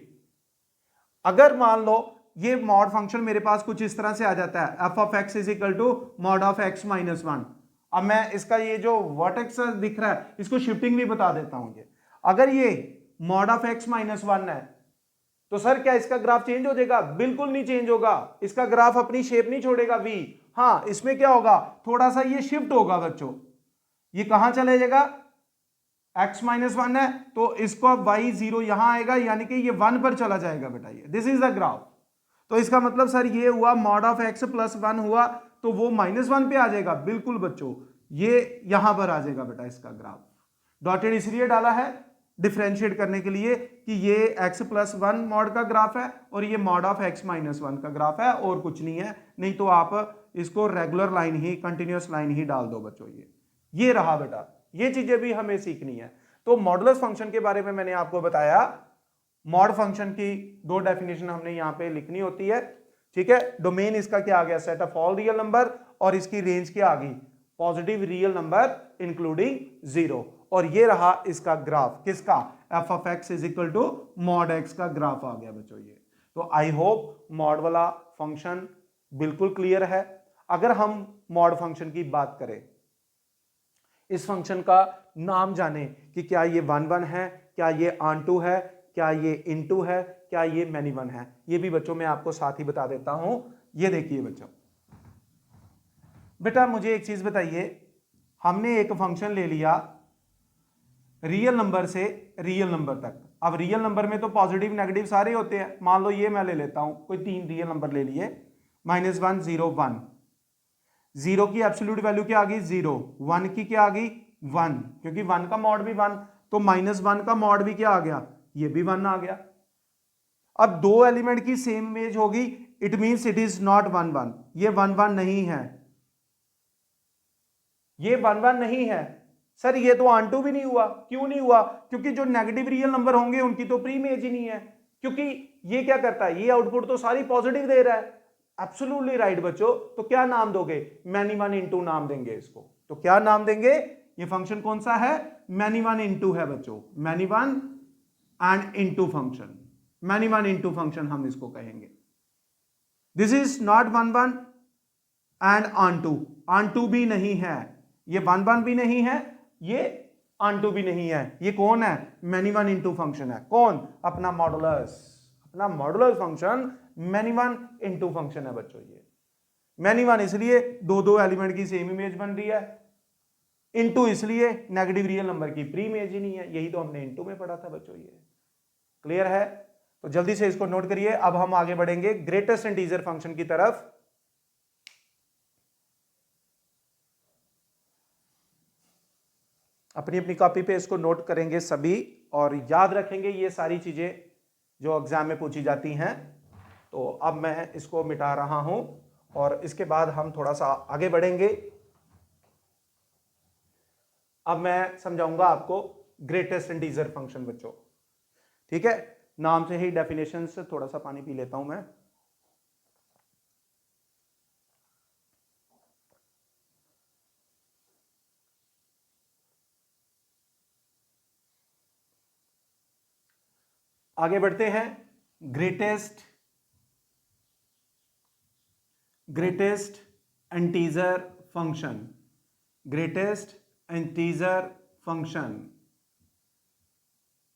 अगर मान लो ये मॉड फंक्शन मेरे पास कुछ इस तरह से आ जाता है, f of x is equal to mod of x -1। अब मैं इसका ये जो वर्टेक्स दिख रहा है इसको शिफ्टिंग भी बता देता हूं। ये अगर ये मॉड ऑफ x -1 है, तो सर क्या इसका ग्राफ चेंज हो जाएगा? बिल्कुल नहीं चेंज होगा। इसका ग्राफ अपनी शेप नहीं छोड़ेगा v। हाँ, इसमें क्या होगा? थोड़ा सा ये शिफ्ट होगा बच्चों। ये कहां चले जाएगा? x -1 है तो इसको अब y0 यहां आएगा, यानी कि ये 1 पर चला जाएगा बेटा। ये दिस इज द ग्राफ। तो इसका मतलब सर ये हुआ मॉड ऑफ x +1 हुआ तो वो -1 पे आ जाएगा। बिल्कुल बच्चों, ये यहां पर आ जाएगा बेटा इसका ग्राफ। डॉटेड इसलिए डाला है डिफरेंशिएट करने के लिए कि ये x +1 मॉड का ग्राफ है और ये मॉड ऑफ x -1 का ग्राफ है, और कुछ नहीं है। नहीं तो आप इसको रेगुलर लाइन ही, कंटिन्यूअस लाइन ही डाल दो बच्चों। ये रहा बेटा, ये चीजें भी हमें सीखनी है। तो मॉडुलस फंक्शन के बारे में मैंने आपको बताया। मॉड फंक्शन की 2 डेफिनेशन हमने यहां पे लिखनी होती है, ठीक है। डोमेन इसका क्या आ गया? Set of all real number, और इसकी रेंज क्या आ गई? Positive real number including 0। और ये रहा इसका ग्राफ, किसका? f of x is equal to mod x का ग्राफ आ गया बच्चों। ये तो आई होप मॉड वाला फंक्शन बिल्कुल क्लियर है। अगर हम मॉड फंक्शन की बात करें, इस फंक्शन का नाम जाने कि क्या ये 1 1 है, क्या ये ऑन टू है, क्या ये इनटू है, क्या ये मैनी वन है, ये भी बच्चों मैं आपको साथ ही बता देता हूं। ये देखिए बच्चों, बेटा मुझे एक चीज बताइए, हमने एक फंक्शन ले लिया रियल नंबर से रियल नंबर तक। अब रियल नंबर में तो पॉजिटिव नेगेटिव सारे होते हैं। मान लो ये मैं ले लेता हूं, कोई 3 रियल नंबर ले लिए, -1 0 1। 0 की एब्सोल्यूट वैल्यू क्या आ गई 0, 1 की क्या आ गई 1, क्योंकि 1 का मॉड भी 1, तो -1 का मॉड भी क्या आ गया, ये भी 1 आ गया। अब दो एलिमेंट की सेम इमेज होगी, it means it is not 1 1, ये 1 1 नहीं है, ये 1 1 नहीं है। सर ये तो ऑन टू भी नहीं हुआ, क्यों नहीं हुआ, क्योंकि जो नेगेटिव रियल नंबर होंगे उनकी तो प्री इमेज ही नहीं है, क्योंकि ये क्या करता है, ये आउटपुट तो सारी पॉजिटिव दे रहा है। एब्सोल्युटली राइट बच्चों, तो क्या नाम दोगे, मैनी वन इनटू नाम देंगे इसको। तो क्या नाम देंगे, ये फंक्शन कौन सा है, मैनी वन इनटू है बच्चों, many one and into function, many one into function हम इसको कहेंगे। This is not 1 1 and onto भी नहीं है, ये 1 1 भी नहीं है, ये ऑन टू भी नहीं है, ये कौन है, मैनी वन इनटू फंक्शन है। कौन, अपना मॉडुलस, अपना modulus function many one into function है बच्चों। ये मैनी वन इसलिए दो एलिमेंट की सेम इमेज बन रही है, इनटू इसलिए नेगेटिव रियल नंबर की प्री इमेज ही नहीं है, यही तो हमने इनटू में पढ़ा था बच्चों। ये क्लियर है, तो जल्दी से इसको नोट करिए। अब हम आगे बढ़ेंगे ग्रेटेस्ट इंटीजर फंक्शन की तरफ। अपनी अपनी कॉपी पे इसको नोट करेंगे सभी, और याद रखेंगे ये सारी चीजें जो एग्जाम में पूछी जाती हैं। तो अब मैं इसको मिटा रहा हूं और इसके बाद हम थोड़ा सा आगे बढ़ेंगे। अब मैं समझाऊंगा आपको ग्रेटेस्ट इंटीजर फंक्शन बच्चों, ठीक है। नाम से ही डेफिनेशन से, थोड़ा सा पानी पी लेता हूं मैं। आगे बढ़ते हैं। Greatest integer function, greatest integer function,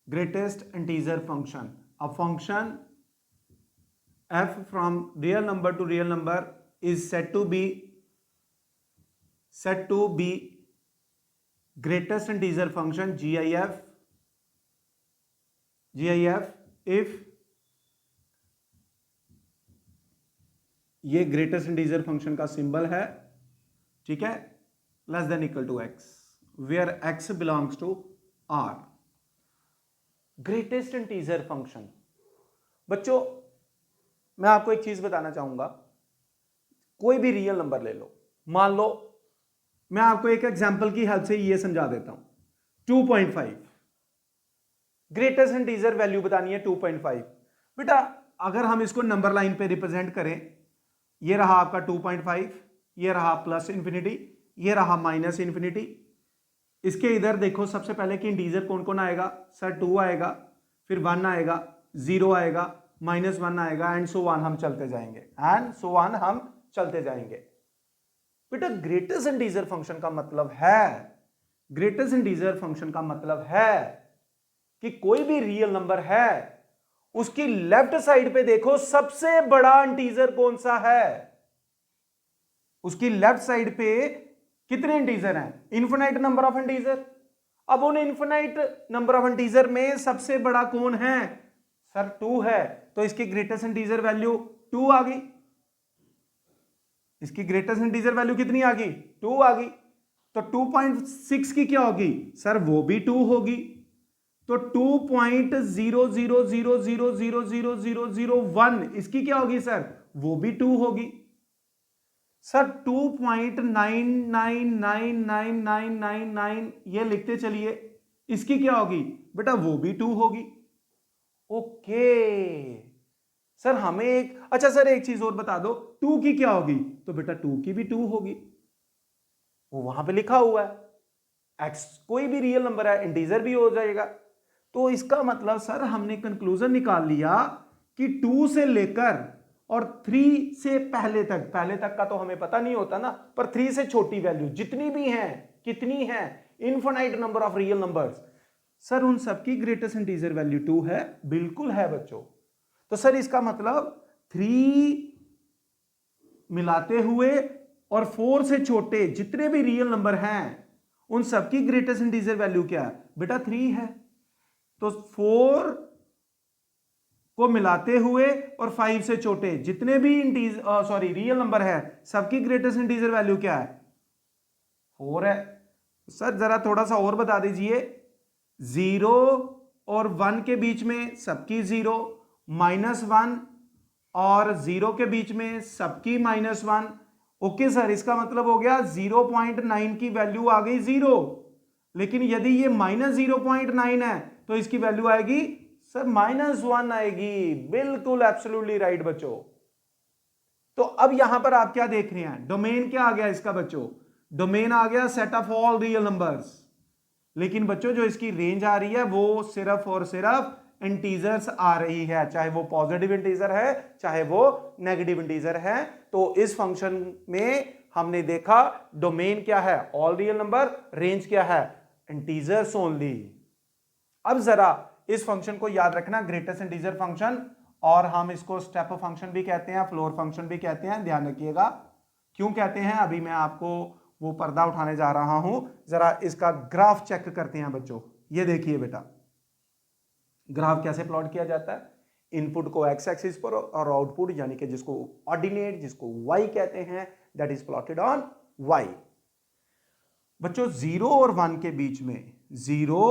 greatest integer function, a function f from real number to real number is said to be greatest integer function GIF if ये ग्रेटेस्ट इंटीजर फंक्शन का symbol है, ठीक है, less than equal to x, where x belongs to r। Greatest integer function बच्चों, मैं आपको एक चीज बताना चाहूंगा, कोई भी रियल नंबर ले लो, मान लो मैं आपको एक एग्जांपल की हेल्प से ये समझा देता हूं, 2.5 ग्रेटेस्ट इंटीजर वैल्यू बतानी है 2.5। बेटा अगर हम इसको नंबर लाइन पे रिप्रेजेंट करें, ये रहा आपका 2.5, ये रहा प्लस इंफिनिटी, ये रहा माइनस इंफिनिटी। इसके इधर देखो सबसे पहले कि इंटीजर कौन कौन आएगा, सर 2 आएगा, फिर 1 आएगा, 0 आएगा, -1 आएगा, एंड सो ऑन हम चलते जाएंगे, एंड सो ऑन हम चलते जाएंगे। बेटा ग्रेटेस्ट इंटीजर फंक्शन का मतलब है, ग्रेटेस्ट इंटीजर फंक्शन का मतलब है कि कोई भी रियल नंबर है, उसकी लेफ्ट साइड पे देखो सबसे बड़ा इंटीजर कौन सा है, उसकी लेफ्ट साइड पे कितने इंटीजर हैं, इनफिनाइट नंबर ऑफ इंटीजर। अब उन इनफिनाइट नंबर ऑफ इंटीजर में सबसे बड़ा कौन है, सर 2 है, तो इसकी ग्रेटेस्ट इंटीजर वैल्यू 2 आ गई, इसकी ग्रेटेस्ट इंटीजर वैल्यू कितनी आ गई, 2 आ गई। तो 2.6 की क्या होगी, सर वो भी 2 होगी, तो 2.000000001 इसकी क्या होगी सर, वो भी 2 होगी। सर 2.999999 ये लिखते चलिए, इसकी क्या होगी, बेटा वो भी 2 होगी। ओके सर हमें एक, अच्छा सर एक चीज और बता दो, 2 की क्या होगी, तो बेटा 2 की भी 2 होगी, वो वहां पे लिखा हुआ है, एक्स कोई भी रियल नंबर है, इंटीजर भी हो जाएगा। तो इसका मतलब सर हमने कंक्लूजन निकाल लिया कि 2 से लेकर और 3 से पहले तक का तो हमें पता नहीं होता ना, पर 3 से छोटी वैल्यू जितनी भी हैं, कितनी है, infinite number of real numbers, sir उन सबकी ग्रेटेस्ट इंटीजर वैल्यू 2 है। बिल्कुल है बच्चों। तो सर इसका मतलब 3 मिलाते हुए और 4 से छोटे जितने भी रियल नंबर हैं उन सबकी ग्रेटेस्ट इंटीजर वैल्यू क्या है बेटा? 3 है। तो 4 को मिलाते हुए और 5 से छोटे जितने भी रियल नंबर है सबकी ग्रेटेस्ट इंटीजर वैल्यू क्या है? 4 है। सर जरा थोड़ा सा और बता दीजिए, 0 और 1 के बीच में सबकी 0, -1 और 0 के बीच में सबकी -1। ओके सर, इसका मतलब हो गया 0.9 की वैल्यू आ गई 0, लेकिन यदि ये -0.9 है तो इसकी वैल्यू आएगी सर -1 आएगी। बिल्कुल एब्सोल्युटली राइट बच्चों। तो अब यहां पर आप क्या देख रहे हैं? डोमेन क्या आ गया इसका बच्चों? डोमेन आ गया set of all real numbers. लेकिन बच्चों जो इसकी रेंज आ रही है वो सिर्फ और सिर्फ इंटीजर्स आ रही है, चाहे वो पॉजिटिव इंटीजर है चाहे वो नेगेटिव इंटीजर है। तो इस फंक्शन में हमने देखा डोमेन क्या है? All real number. रेंज क्या है? Integers only. अब जरा इस फंक्शन को याद रखना, ग्रेटेस्ट इंटीजर फंक्शन, और हम इसको स्टेप फंक्शन भी कहते हैं, फ्लोर फंक्शन भी कहते हैं। ध्यान रखिएगा क्यों कहते हैं, अभी मैं आपको वो पर्दा उठाने जा रहा हूं। जरा इसका ग्राफ चेक करते हैं बच्चों। ये देखिए बेटा, ग्राफ कैसे प्लॉट किया जाता है। इनपुट को एक्स एक्सिस पर और आउटपुट यानी कि जिसको ऑर्डिनेट, जिसको वाई कहते हैं, that is plotted on Y. बच्चों 0 और 1 के बीच में 0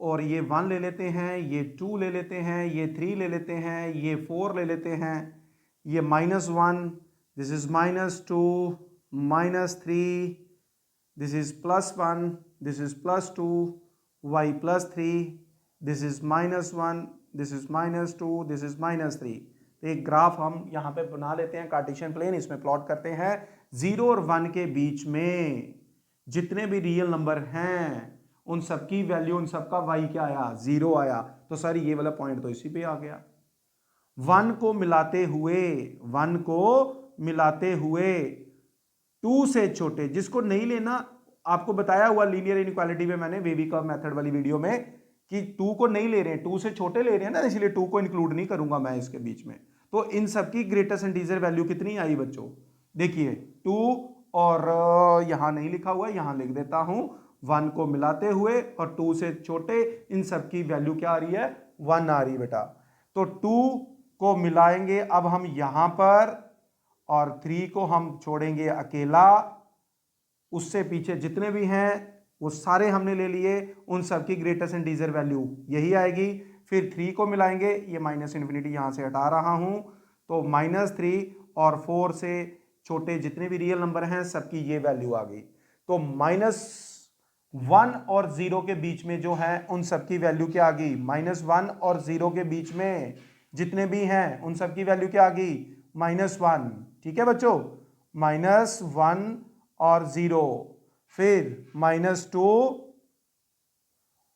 और ये 1 ले लेते हैं, ये 2 ले लेते हैं, ये 3 ले लेते हैं, ये 4 ले लेते हैं, ये -1, this is -2, -3, this is +1, this is +2, y +3, this is -1, this is -2, this is -3। तो एक ग्राफ हम यहां पे बना लेते हैं, कार्टेशियन प्लेन, इसमें प्लॉट करते हैं। 0 और 1 के बीच में जितने भी रियल नंबर हैं उन सबकी वैल्यू, उन सबका y क्या आया? 0 आया। तो सर ये वाला पॉइंट तो इसी पे आ गया। 1 को मिलाते हुए 2 से छोटे, जिसको नहीं लेना, आपको बताया हुआ लीनियर इनइक्वालिटी में मैंने वेवी कर्व मेथड वाली वीडियो में कि 2 को नहीं ले रहे हैं, 2 से छोटे ले रहे हैं ना, इसलिए 2 को इंक्लूड नहीं करूंगा मैं इसके बीच में। तो इन सबकी ग्रेटेस्ट इंटीजर वैल्यू कितनी आई बच्चों? देखिए 2, और यहां नहीं लिखा हुआ है, यहां लिख देता हूं, 1 को मिलाते हुए और 2 से छोटे, इन सबकी वैल्यू क्या आ रही है? 1 आ रही बेटा। तो 2 को मिलाएंगे अब हम यहां पर, और 3 को हम छोड़ेंगे अकेला। उससे पीछे जितने भी हैं वो सारे हमने ले लिए, उन सबकी ग्रेटेस्ट इंटीजर वैल्यू यही आएगी। फिर 3 को मिलाएंगे, ये -∞ यहां से हटा रहा हूं, तो -3 और 4 से छोटे जितने भी रियल नंबर हैं सबकी ये वैल्यू आ गई। तो -1 और 0 के बीच में जो है उन सबकी वैल्यू क्या आ गई? -1 और 0 के बीच में जितने भी हैं उन सबकी वैल्यू क्या आ गई? -1। ठीक है बच्चों, -1 और 0, फिर -2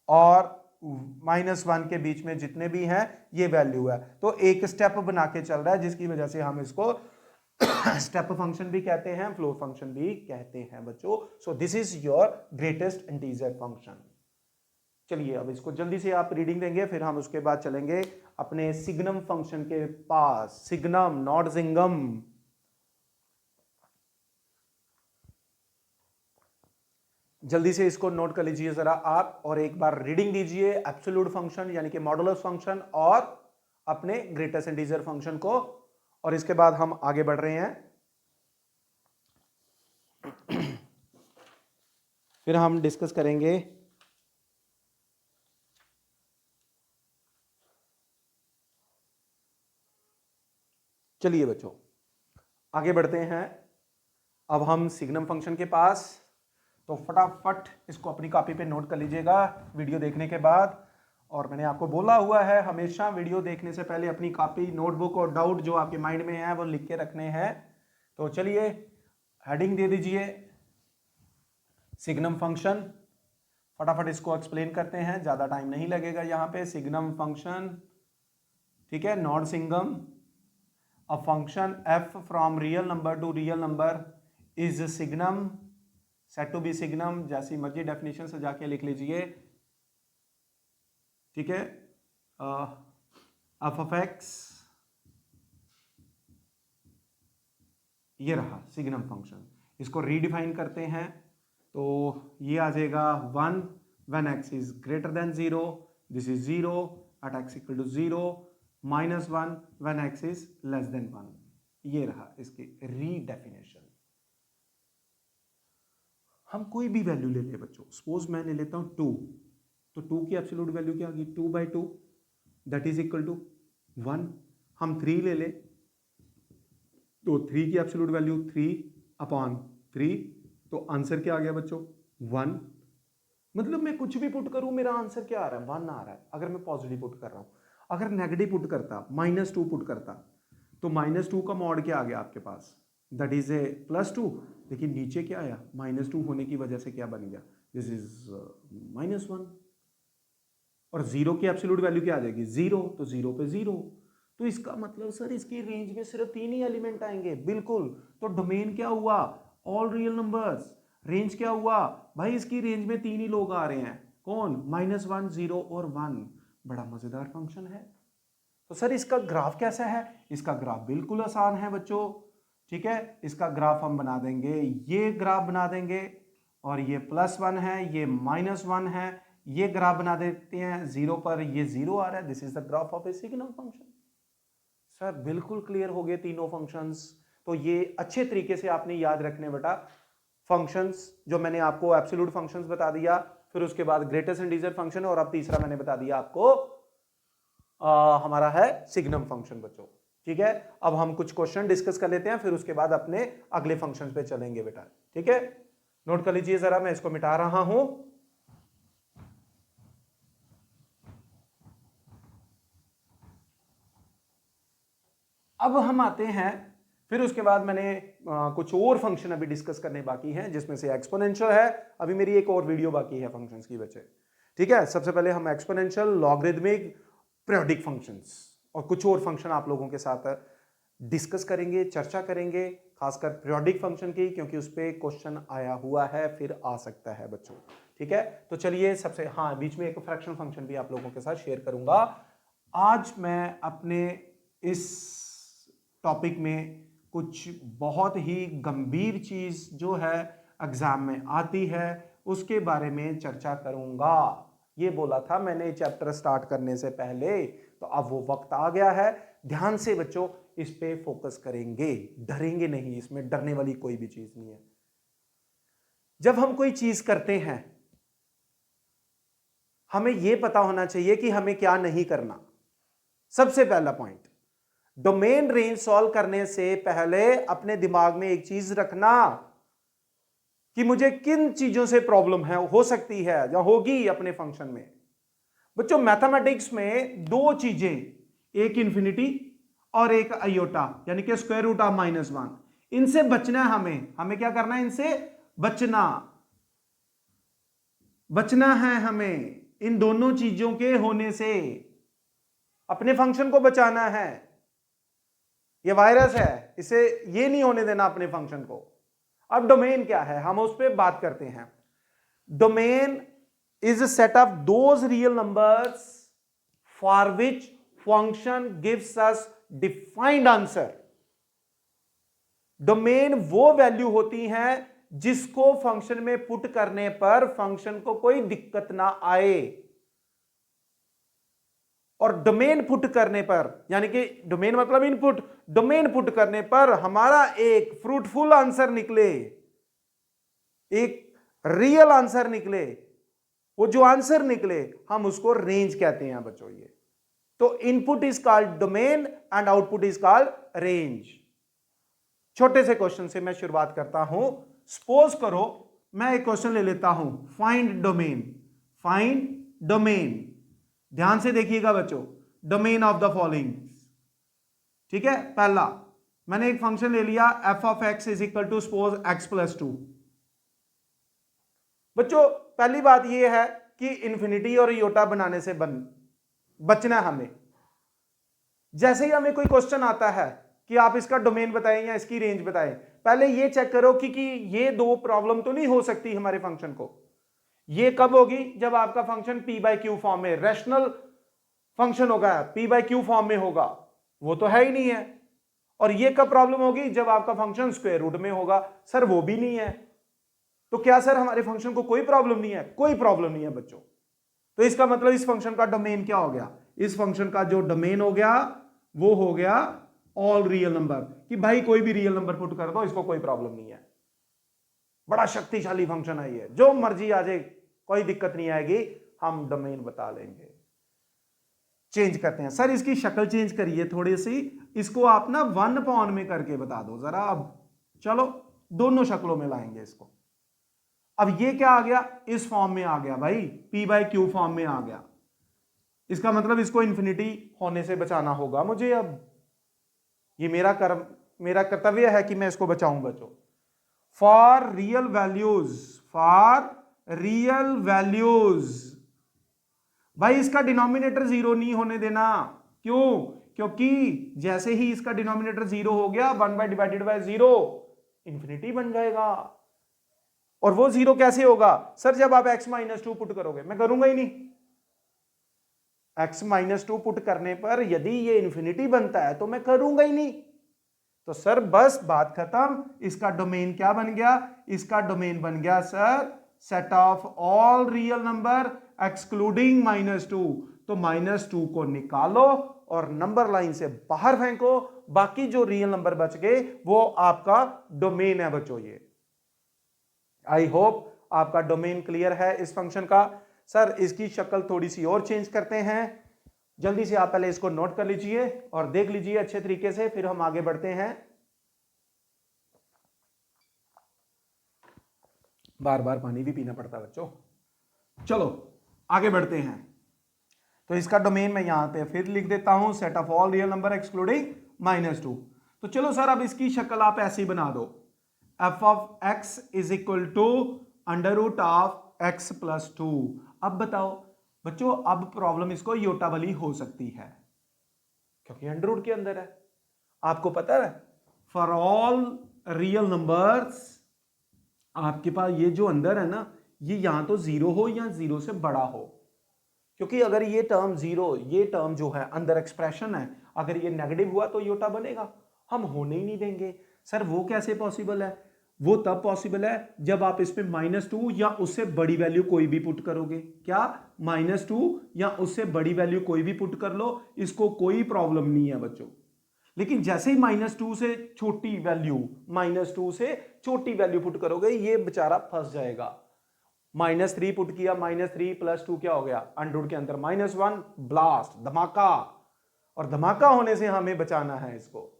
और -1 के बीच में जितने भी हैं ये वैल्यू है। तो एक स्टेप बना के चल रहा है, जिसकी वजह से हम इसको स्टेप फंक्शन भी कहते हैं, फ्लोर फंक्शन भी कहते हैं बच्चों। सो this is your greatest integer function. चलिए अब इसको जल्दी से आप रीडिंग देंगे, फिर हम उसके बाद चलेंगे अपने सिग्नम फंक्शन के पास। Signum, not जिंगम। जल्दी से इसको नोट कर लीजिए जरा आप, और एक बार रीडिंग दीजिए एब्सोल्यूट फंक्शन यानी कि मॉडुलस फंक्शन और अपने ग्रेटेस्ट इंटीजर फंक्शन को, और इसके बाद हम आगे बढ़ रहे हैं। फिर हम डिस्कस करेंगे चलिए बच्चों आगे बढ़ते हैं अब हम सिग्नम फंक्शन के पास। तो फटाफट इसको अपनी कॉपी पे नोट कर लीजिएगा वीडियो देखने के बाद। और मैंने आपको बोला हुआ है हमेशा वीडियो देखने से पहले अपनी कॉपी, नोटबुक और डाउट जो आपके माइंड में है वो लिख के रखने हैं। तो चलिए हेडिंग दे दीजिए सिग्नम फंक्शन। फटाफट इसको एक्सप्लेन करते हैं, ज़्यादा टाइम नहीं लगेगा यहाँ पे। सिग्नम फंक्शन, ठीक है, not Singham, a function f from real number to real number is signum, set to B signum, जैसी मर्जी डेफिनेशन से जाके लिख लीजिए, ठीक है। एफ ऑफ एक्स ये रहा सिग्नम फंक्शन, इसको रीडिफाइन करते हैं तो ये आ जाएगा 1 when x is greater than 0, this is 0 at x equal to 0, -1 when x is less than 1। ये रहा इसकी रीडेफिनेशन। हम कोई भी वैल्यू ले ले बच्चों, सपोज मैं ले लेता हूं 2, तो 2 की एब्सोल्यूट वैल्यू क्या होगी, 2/2 दैट इज इक्वल टू 1। हम 3 ले ले तो 3 की एब्सोल्यूट वैल्यू 3/3, तो आंसर क्या आ गया बच्चों 1। मतलब मैं कुछ भी पुट करूं मेरा आंसर क्या आ रहा है 1 आ रहा है। अगर मैं पॉजिटिव पुट कर रहा हूं, अगर नेगेटिव पुट करता -2 पुट करता तो -2 का मॉड क्या आ गया आपके पास, दैट इज ए +2, लेकिन नीचे क्या आया -2 होने की वजह से क्या बन गया, दिस इज -1। और 0 की एब्सोल्यूट वैल्यू क्या आ जाएगी 0, तो 0 पे 0, तो इसका मतलब सर इसकी रेंज में सिर्फ 3 ही एलिमेंट आएंगे, बिल्कुल। तो डोमेन क्या हुआ, ऑल रियल नंबर्स। रेंज क्या हुआ भाई, इसकी रेंज में 3 ही लोग आ रहे हैं, कौन, -1, 0 और 1। बड़ा मजेदार फंक्शन है। तो सर इसका ग्राफ कैसा है, इसका ग्राफ बिल्कुल आसान है बच्चों, ठीक है। इसका ग्राफ हम बना देंगे, ये ग्राफ बना देंगे, और ये +1 है, ये -1 है, ये ग्राफ बना देते हैं 0 पर, ये 0 आ रहा है, this is the graph of A signum function. Sir बिल्कुल क्लियर हो गए तीनों फंक्शंस। तो ये अच्छे तरीके से आपने याद रखने बेटा फंक्शंस, जो मैंने आपको एब्सोल्यूट फंक्शंस बता दिया, फिर उसके बाद ग्रेटेस्ट इंटीजर फंक्शन, और अब तीसरा मैंने बता दिया आपको हमारा है सिग्नम फंक्शन बच्चों, ठीक है। अब हम कुछ क्वेश्चन डिस्कस कर लेते हैं, फिर उसके बाद अपने अगले फंक्शंस पे चलेंगे बेटा, ठीक है। नोट कर लीजिए जरा, मैं इसको मिटा रहा हूं। अब हम आते हैं, फिर उसके बाद मैंने कुछ और फंक्शन अभी डिस्कस करने बाकी हैं, जिसमें से एक्सपोनेंशियल है। अभी मेरी एक और वीडियो बाकी है फंक्शंस की बच्चे, ठीक है। सबसे पहले हम एक्सपोनेंशियल, लॉगरिथमिक, पीरियोडिक फंक्शंस और कुछ और फंक्शन आप लोगों के साथ डिस्कस करेंगे, चर्चा करेंगे, खासकर पीरियोडिक फंक्शन की, क्योंकि उस पर क्वेश्चन आया हुआ है, फिर आ सकता है बच्चों, ठीक है। तो चलिए सबसे, हाँ बीच में एक फ्रैक्शन फंक्शन भी आप लोगों के साथ शेयर करूंगा। आज मैं अपने इस टॉपिक में कुछ बहुत ही गंभीर चीज जो है एग्जाम में आती है उसके बारे में चर्चा करूंगा। ये बोला था मैंने चैप्टर स्टार्ट करने से पहले, तो अब वो वक्त आ गया है। ध्यान से बच्चों इस पे फोकस करेंगे, डरेंगे नहीं, इसमें डरने वाली कोई भी चीज नहीं है। जब हम कोई चीज करते हैं हमें यह पता होना चाहिए कि हमें क्या नहीं करना। सबसे पहला पॉइंट, डोमेन रेंज सॉल्व करने से पहले अपने दिमाग में एक चीज रखना कि मुझे किन चीजों से प्रॉब्लम है, हो सकती है या होगी अपने फंक्शन में। बच्चों मैथमेटिक्स में दो चीजें, एक इंफिनिटी और एक आयोटा, यानी कि स्क्वायर रूट ऑफ -1, इनसे बचना है हमें क्या करना है, इनसे बचना है हमें, इन दोनों चीजों के होने से अपने फंक्शन को बचाना है। ये वायरस है, इसे ये नहीं होने देना अपने फंक्शन को। अब डोमेन क्या है, हम उस पर बात करते हैं। Domain is a set of those real numbers for which function gives us defined answer. Domain वो वैल्यू होती है जिसको फंक्शन में पुट करने पर फंक्शन को कोई दिक्कत ना आए, और डोमेन पुट करने पर, यानी कि डोमेन मतलब इनपुट, डोमेन पुट करने पर हमारा एक फ्रूटफुल आंसर निकले, एक रियल आंसर निकले। वो जो आंसर निकले हम उसको रेंज कहते हैं बच्चों। ये तो input is called domain and output is called range. छोटे से क्वेश्चन से मैं शुरुआत करता हूं। सपोज करो मैं एक क्वेश्चन ले लेता हूं, फाइंड डोमेन। फाइंड डोमेन, ध्यान से देखिएगा बच्चों, डोमेन ऑफ द फॉलोइंग, ठीक है। पहला मैंने एक फंक्शन ले लिया f of x is equal to suppose x + 2। बच्चों पहली बात यह है कि इंफिनिटी और योटा बनाने से बचना हमें। जैसे ही हमें कोई क्वेश्चन आता है कि आप इसका डोमेन बताएं या इसकी रेंज बताएं। पहले ये चेक करो कि ये दो प्रॉब्लम तो नहीं हो सकती हमारे फंक्शन को। ये कब होगी? जब आपका function P by Q form में रैशनल फंक्शन होगा, पी बाई क्यू फॉर्म में होगा, वो तो है ही नहीं है। और ये कब प्रॉब्लम होगी? जब आपका फंक्शन स्क्वायर रूट में होगा। सर वो भी नहीं है, तो क्या सर हमारे फंक्शन को कोई प्रॉब्लम नहीं है? कोई प्रॉब्लम नहीं है बच्चों। तो इसका मतलब इस फंक्शन का डोमेन क्या हो गया? इस फंक्शन का जो डोमेन हो गया वो हो गया ऑल रियल नंबर, कि भाई कोई भी रियल नंबर पुट कर दो, इसको कोई प्रॉब्लम नहीं है। बड़ा शक्तिशाली फंक्शन है ये, जो मर्जी आ जाए कोई दिक्कत नहीं आएगी, हम डोमेन बता लेंगे। चेंज करते हैं सर, इसकी शक्ल चेंज करिए थोड़ी सी, इसको आप ना 1 में करके बता दो जरा। अब चलो दोनों शक्लों में लाएंगे इसको। अब ये क्या आ गया? इस फॉर्म में आ गया भाई, पी बाई क्यू फॉर्म में आ गया। इसका मतलब इसको इन्फिनिटी होने से बचाना होगा मुझे। अब ये मेरा कर्तव्य है कि मैं इसको बचाऊं बच्चों। फॉर रियल वैल्यूज भाई इसका डिनोमिनेटर 0 नहीं होने देना। क्यों? क्योंकि जैसे ही इसका डिनोमिनेटर 0 हो गया, 1//0 इंफिनिटी बन जाएगा। और वो 0 कैसे होगा? सर जब आप x-2 पुट करोगे, मैं करूंगा ही नहीं। x-2 पुट करने पर यदि ये इंफिनिटी बनता है तो मैं करूंगा ही नहीं। तो सर बस बात खत्म। इसका डोमेन क्या बन गया? इसका डोमेन बन गया sir set of all real number excluding -2। तो -2 को निकालो और नंबर लाइन से बाहर फेंको, बाकी जो रियल नंबर बच गए वो आपका डोमेन है बच्चों। ये आई होप आपका डोमेन क्लियर है इस फंक्शन का। सर इसकी शक्ल थोड़ी सी और चेंज करते हैं, जल्दी से आप पहले इसको नोट कर लीजिए और देख लीजिए अच्छे तरीके से, फिर हम आगे बढ़ते हैं। बार बार पानी भी पीना पड़ता है बच्चों। चलो आगे बढ़ते हैं। तो इसका डोमेन मैं यहां पे फिर लिख देता हूं, set of all real number excluding -2। तो चलो सर अब इसकी शक्ल आप ऐसे ही बना दो, f of x is equal to √(x+2). अब बताओ बच्चों, अब प्रॉब्लम इसको योटा वाली हो सकती है क्योंकि अंडर रूट के अंदर है। आपको पता है फॉर ऑल रियल नंबर्स आपके पास ये जो अंदर है ना, ये यहां तो 0 हो या 0 से बड़ा हो, क्योंकि अगर ये टर्म 0, ये टर्म जो है अंदर एक्सप्रेशन है, अगर ये नेगेटिव हुआ तो योटा बनेगा। हम होने ही नहीं देंगे। सर वो कैसे पॉसिबल है? वो तब पॉसिबल है जब आप इसमें -2 या उससे बड़ी वैल्यू कोई भी पुट करोगे। क्या? -2 या उससे बड़ी वैल्यू कोई भी पुट कर लो, इसको कोई प्रॉब्लम नहीं है बच्चों। लेकिन जैसे ही -2 से छोटी वैल्यू पुट करोगे, ये बेचारा फंस जाएगा। -3 पुट किया, -3 + 2 क्या हो गया? अंडर रूट के अंदर -1, ब्लास्ट, धमाका। और धमाका होने से हमें बचाना है इसको।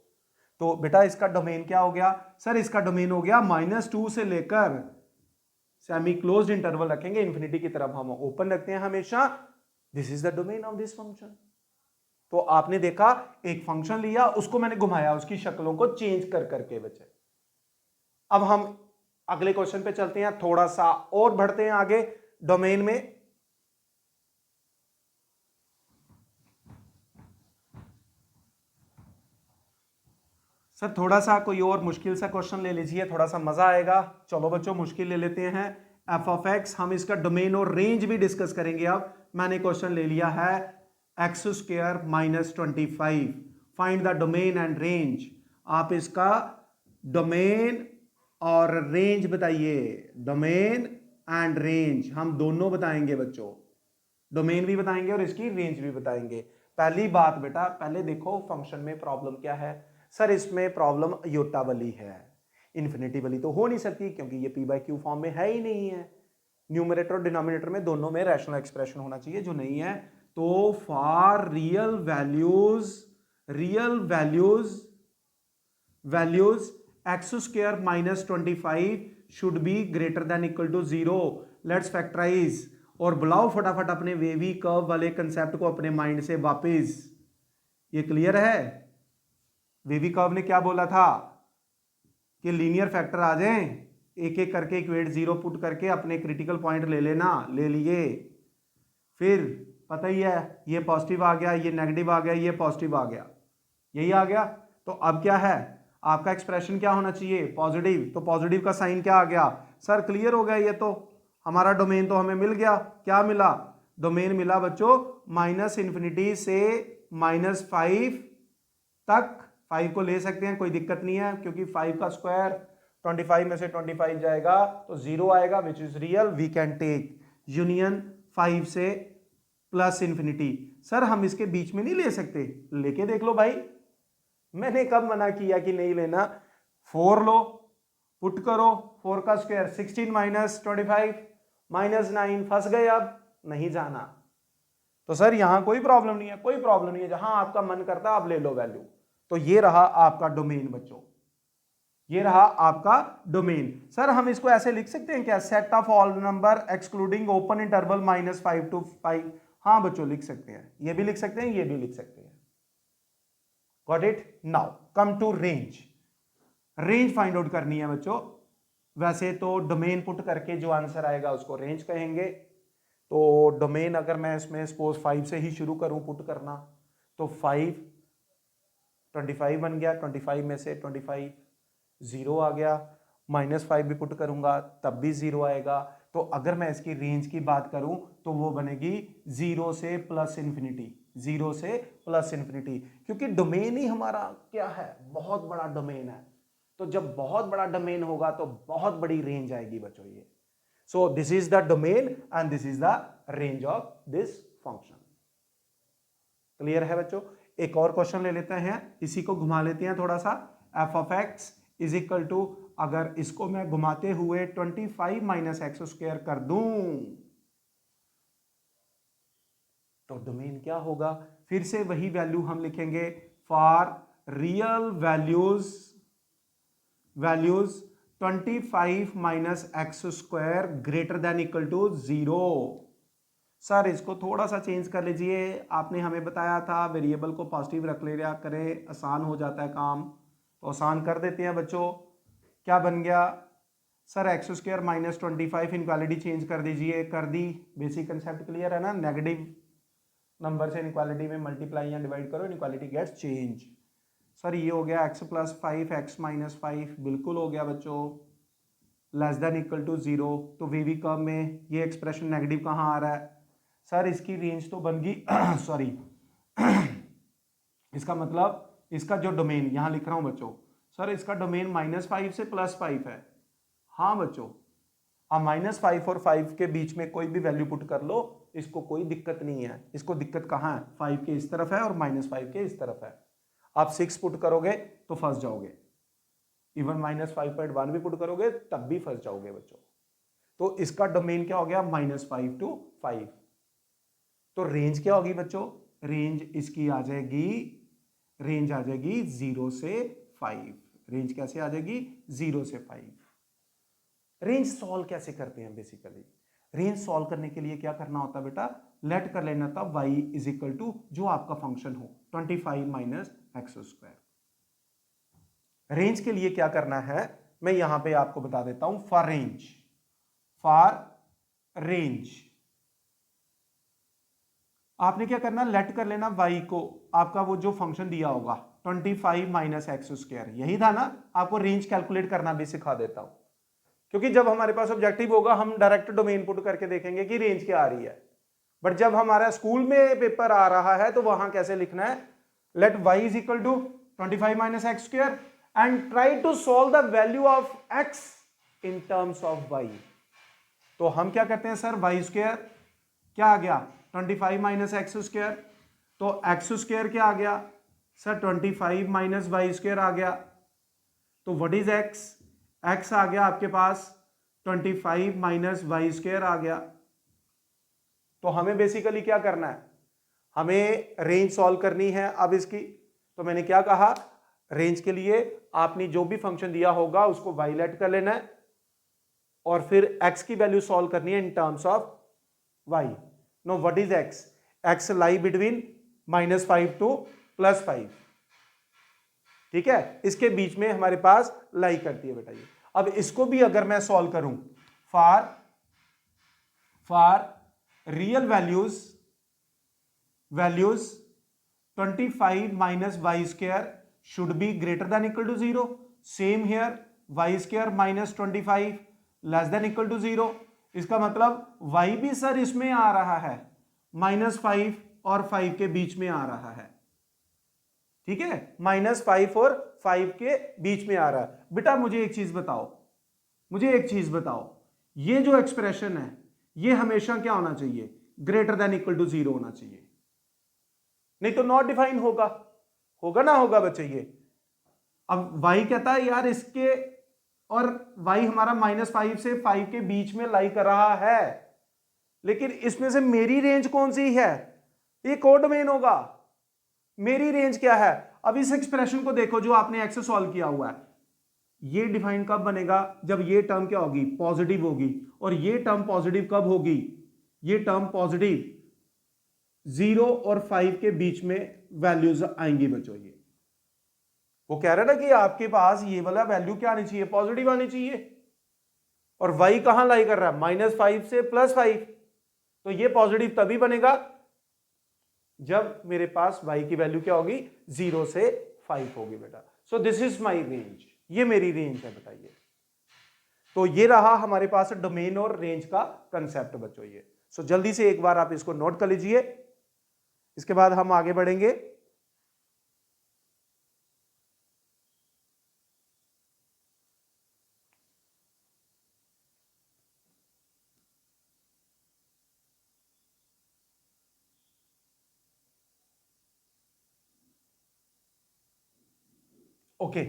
तो बेटा इसका डोमेन क्या हो गया? सर इसका डोमेन हो गया -2 से लेकर सेमी क्लोज्ड इंटरवल रखेंगे, इंफिनिटी की तरफ हम ओपन रखते हैं हमेशा। This is the domain of this function. तो आपने देखा एक फंक्शन लिया, उसको मैंने घुमाया, उसकी शक्लों को चेंज कर करके बच्चे। अब हम अगले क्वेश्चन पे चलते हैं, थोड़ा सा और बढ़ते हैं आगे डोमेन में। सर थोड़ा सा कोई और मुश्किल सा क्वेश्चन ले लीजिए, थोड़ा सा मजा आएगा। चलो बच्चों मुश्किल ले लेते हैं। f ऑफ x, हम इसका डोमेन और रेंज भी डिस्कस करेंगे। अब मैंने क्वेश्चन ले लिया है x² - 25, find the domain and range. आप इसका डोमेन और रेंज बताइए। डोमेन एंड रेंज हम दोनों बताएंगे बच्चों, डोमेन भी बताएंगे और इसकी रेंज भी बताएंगे। पहली बात बेटा, पहले देखो फंक्शन में प्रॉब्लम क्या है। सर इसमें प्रॉब्लम योटा वाली है, इन्फिनिटी वाली तो हो नहीं सकती क्योंकि ये p बाई क्यू फॉर्म में है ही नहीं है। न्यूमरेटर और डिनोमिनेटर में दोनों में रैशनल एक्सप्रेशन होना चाहिए, जो नहीं है। तो for real values x² - 25 should be greater than equal to 0। Let's factorise और बुलाओ फटाफट अपने वेवी कर्व वाले कंसेप्ट को अपने माइंड से वापस। ये क्लियर है? वेवी कर्व ने क्या बोला था कि लीनियर फैक्टर आ जाएं, एक एक करके इक्वेट 0 पुट करके अपने क्रिटिकल पॉइंट ले लेना, ले लिए। फिर पता ही है, ये पॉजिटिव आ गया, ये नेगेटिव आ गया, ये पॉजिटिव आ गया, यही आ गया। तो अब क्या है, आपका एक्सप्रेशन क्या होना चाहिए, पॉजिटिव। तो पॉजिटिव का साइन क्या आ गया, सर क्लियर हो गया, ये तो हमारा डोमेन तो हमें मिल गया। क्या मिला, डोमेन मिला बच्चों -∞ से -5 तक। 5 को ले सकते हैं, कोई दिक्कत नहीं है, क्योंकि 5 का स्क्वायर 25 में से 25 जाएगा तो 0 आएगा, which is real. We can take union 5 से +∞। सर हम इसके बीच में नहीं ले सकते, लेके देख लो भाई, मैंने कब मना किया कि नहीं लेना। 4 लो, पुट करो, 4 का स्क्वायर 16 -25 -9, फंस गए, अब नहीं जाना। तो सर यहां कोई प्रॉब्लम नहीं है, कोई प्रॉब्लम नहीं है, जहां आपका मन करता है आप ले लो वैल्यू। तो ये रहा आपका डोमेन बच्चों, ये रहा आपका डोमेन। सर हम इसको ऐसे लिख सकते हैं क्या, set of all number excluding open interval -5 to 5। हाँ बच्चों लिख सकते हैं, ये भी लिख सकते हैं, ये भी लिख सकते हैं। Got it. Now come to range. Range find out करनी है बच्चों। वैसे तो डोमेन पुट करके जो आंसर आएगा उसको रेंज कहेंगे। तो डोमेन अगर मैं इसमें सपोज 5 से ही शुरू करूं पुट करना, तो 5 25 बन गया, 25 में से 25 0 आ गया, -5 भी पुट करूंगा तब भी 0 आएगा। तो अगर मैं इसकी रेंज की बात करूं तो वो बनेगी 0 से +∞, 0 से +∞, क्योंकि डोमेन ही हमारा क्या है, बहुत बड़ा डोमेन है। तो जब बहुत बड़ा डोमेन होगा तो बहुत बड़ी रेंज आएगी बच्चों ये। So this is the domain and this is the range of this function. Clear है बच्चों। एक और क्वेश्चन ले लेते हैं, इसी को घुमा लेते हैं थोड़ा सा। f(x) इज इक्वल टू, अगर इसको मैं घुमाते हुए 25 - x² कर दूं तो डोमेन क्या होगा। फिर से वही वैल्यू हम लिखेंगे, for real values 25 - x² greater than equal to 0। Sir इसको थोड़ा सा चेंज कर लीजिए, आपने हमें बताया था वेरिएबल को पॉजिटिव रख लिया करें, आसान हो जाता है काम, तो आसान कर देते हैं बच्चों। क्या बन गया सर, x² -25, इनक्वालिटी चेंज कर दीजिए, कर दी। बेसिक कंसेप्ट क्लियर है ना, नेगेटिव नंबर से इनक्वालिटी में मल्टीप्लाई या डिवाइड करो, इनक्वालिटी गेट्स चेंज। सर ये हो गया x + 5 x - 5, बिल्कुल हो गया बच्चों, लेस देन इक्वल टू 0। तो वी कर्व में ये एक्सप्रेशन नेगेटिव कहाँ आ रहा है सर, इसकी रेंज तो बन गई सॉरी इसका मतलब इसका जो डोमेन यहां लिख रहा हूं बच्चों, सर इसका डोमेन -5 से +5 है। हाँ बच्चों, अब -5 और 5 के बीच में कोई भी वैल्यू पुट कर लो, इसको कोई दिक्कत नहीं है। इसको दिक्कत कहां है, 5 के इस तरफ है और -5 के इस तरफ है। आप 6 पुट करोगे तो फंस जाओगे, इवन -5.1 भी पुट करोगे तब भी फंस जाओगे बच्चों। तो इसका डोमेन क्या हो गया, -5 to 5। तो रेंज क्या होगी बच्चों, रेंज इसकी आ जाएगी, रेंज आ जाएगी 0 से 5। रेंज कैसे आ जाएगी, 0 से 5। रेंज सॉल्व कैसे करते हैं, बेसिकली रेंज सॉल्व करने के लिए क्या करना होता है बेटा, लेट कर लेना था y इज इक्वल टू जो आपका फंक्शन हो 25 - x²। रेंज के लिए क्या करना है मैं यहां पे आपको बता देता हूं। फॉर रेंज आपने क्या करना, लेट कर लेना y को, आपका वो जो फंक्शन दिया होगा 25 - x², यही था ना। आपको रेंज कैलकुलेट करना भी सिखा देता हूं, क्योंकि जब हमारे पास ऑब्जेक्टिव होगा हम डायरेक्ट डोमेन पुट करके देखेंगे कि रेंज क्या आ रही है। बट जब हमारा स्कूल में पेपर आ रहा है तो वहां कैसे लिखना है, let y is equal to 25 - x² and try to solve the value of x in terms of y। तो हम क्या करते हैं सर, y² क्या आ गया 25 - x², तो x² क्या आ गया सर 25 - y² आ गया। तो व्हाट इज x आ गया आपके पास 25 - y² आ गया। तो हमें बेसिकली क्या करना है, हमें रेंज सॉल्व करनी है अब इसकी। तो मैंने क्या कहा, रेंज के लिए आपने जो भी फंक्शन दिया होगा उसको y लेट कर लेना है और फिर x की वैल्यू सॉल्व करनी है इन terms of y। Know what is x lie between -5 to +5, ठीक है, इसके बीच में हमारे पास लाई करती है बेटा ये। अब इसको भी अगर मैं सॉल्व करूं, for real values 25 - y² should be greater than equal to 0. Same here, y square minus 25 less than equal to 0. इसका मतलब y भी सर इसमें आ रहा है, -5 और 5 के बीच में आ रहा है, ठीक है, -5 और 5 के बीच में आ रहा है। बेटा मुझे एक चीज बताओ, ये जो एक्सप्रेशन है ये हमेशा क्या होना चाहिए, ग्रेटर देन इक्वल टू 0 होना चाहिए, नहीं तो नॉट डिफाइन होगा ना होगा बच्चे। ये अब y कहता है यार इसके और y हमारा -5 से 5 के बीच में लाई कर रहा है, लेकिन इसमें से मेरी रेंज कौन सी है, ये कोडोमेन होगा। मेरी रेंज क्या है, अब इस एक्सप्रेशन को देखो जो आपने x से सॉल्व किया हुआ है, ये डिफाइन कब बनेगा, जब ये टर्म क्या होगी, पॉजिटिव होगी, और ये टर्म पॉजिटिव कब होगी, ये टर्म पॉजिटिव 0 और 5 के बीच में वैल्यूज आएंगी बच्चों। ये वो कह रहा है ना कि आपके पास ये वाला वैल्यू क्या आनी चाहिए, पॉजिटिव आनी चाहिए, और y कहां लाई कर रहा है, -5 से +5, तो ये पॉजिटिव तभी बनेगा जब मेरे पास y की वैल्यू क्या होगी, 0 से 5 होगी बेटा। सो दिस इज माई रेंज, ये मेरी रेंज है बताइए। तो ये रहा हमारे पास डोमेन और रेंज का कंसेप्ट बच्चों ये। सो जल्दी से एक बार आप इसको नोट कर लीजिए, इसके बाद हम आगे बढ़ेंगे। ओके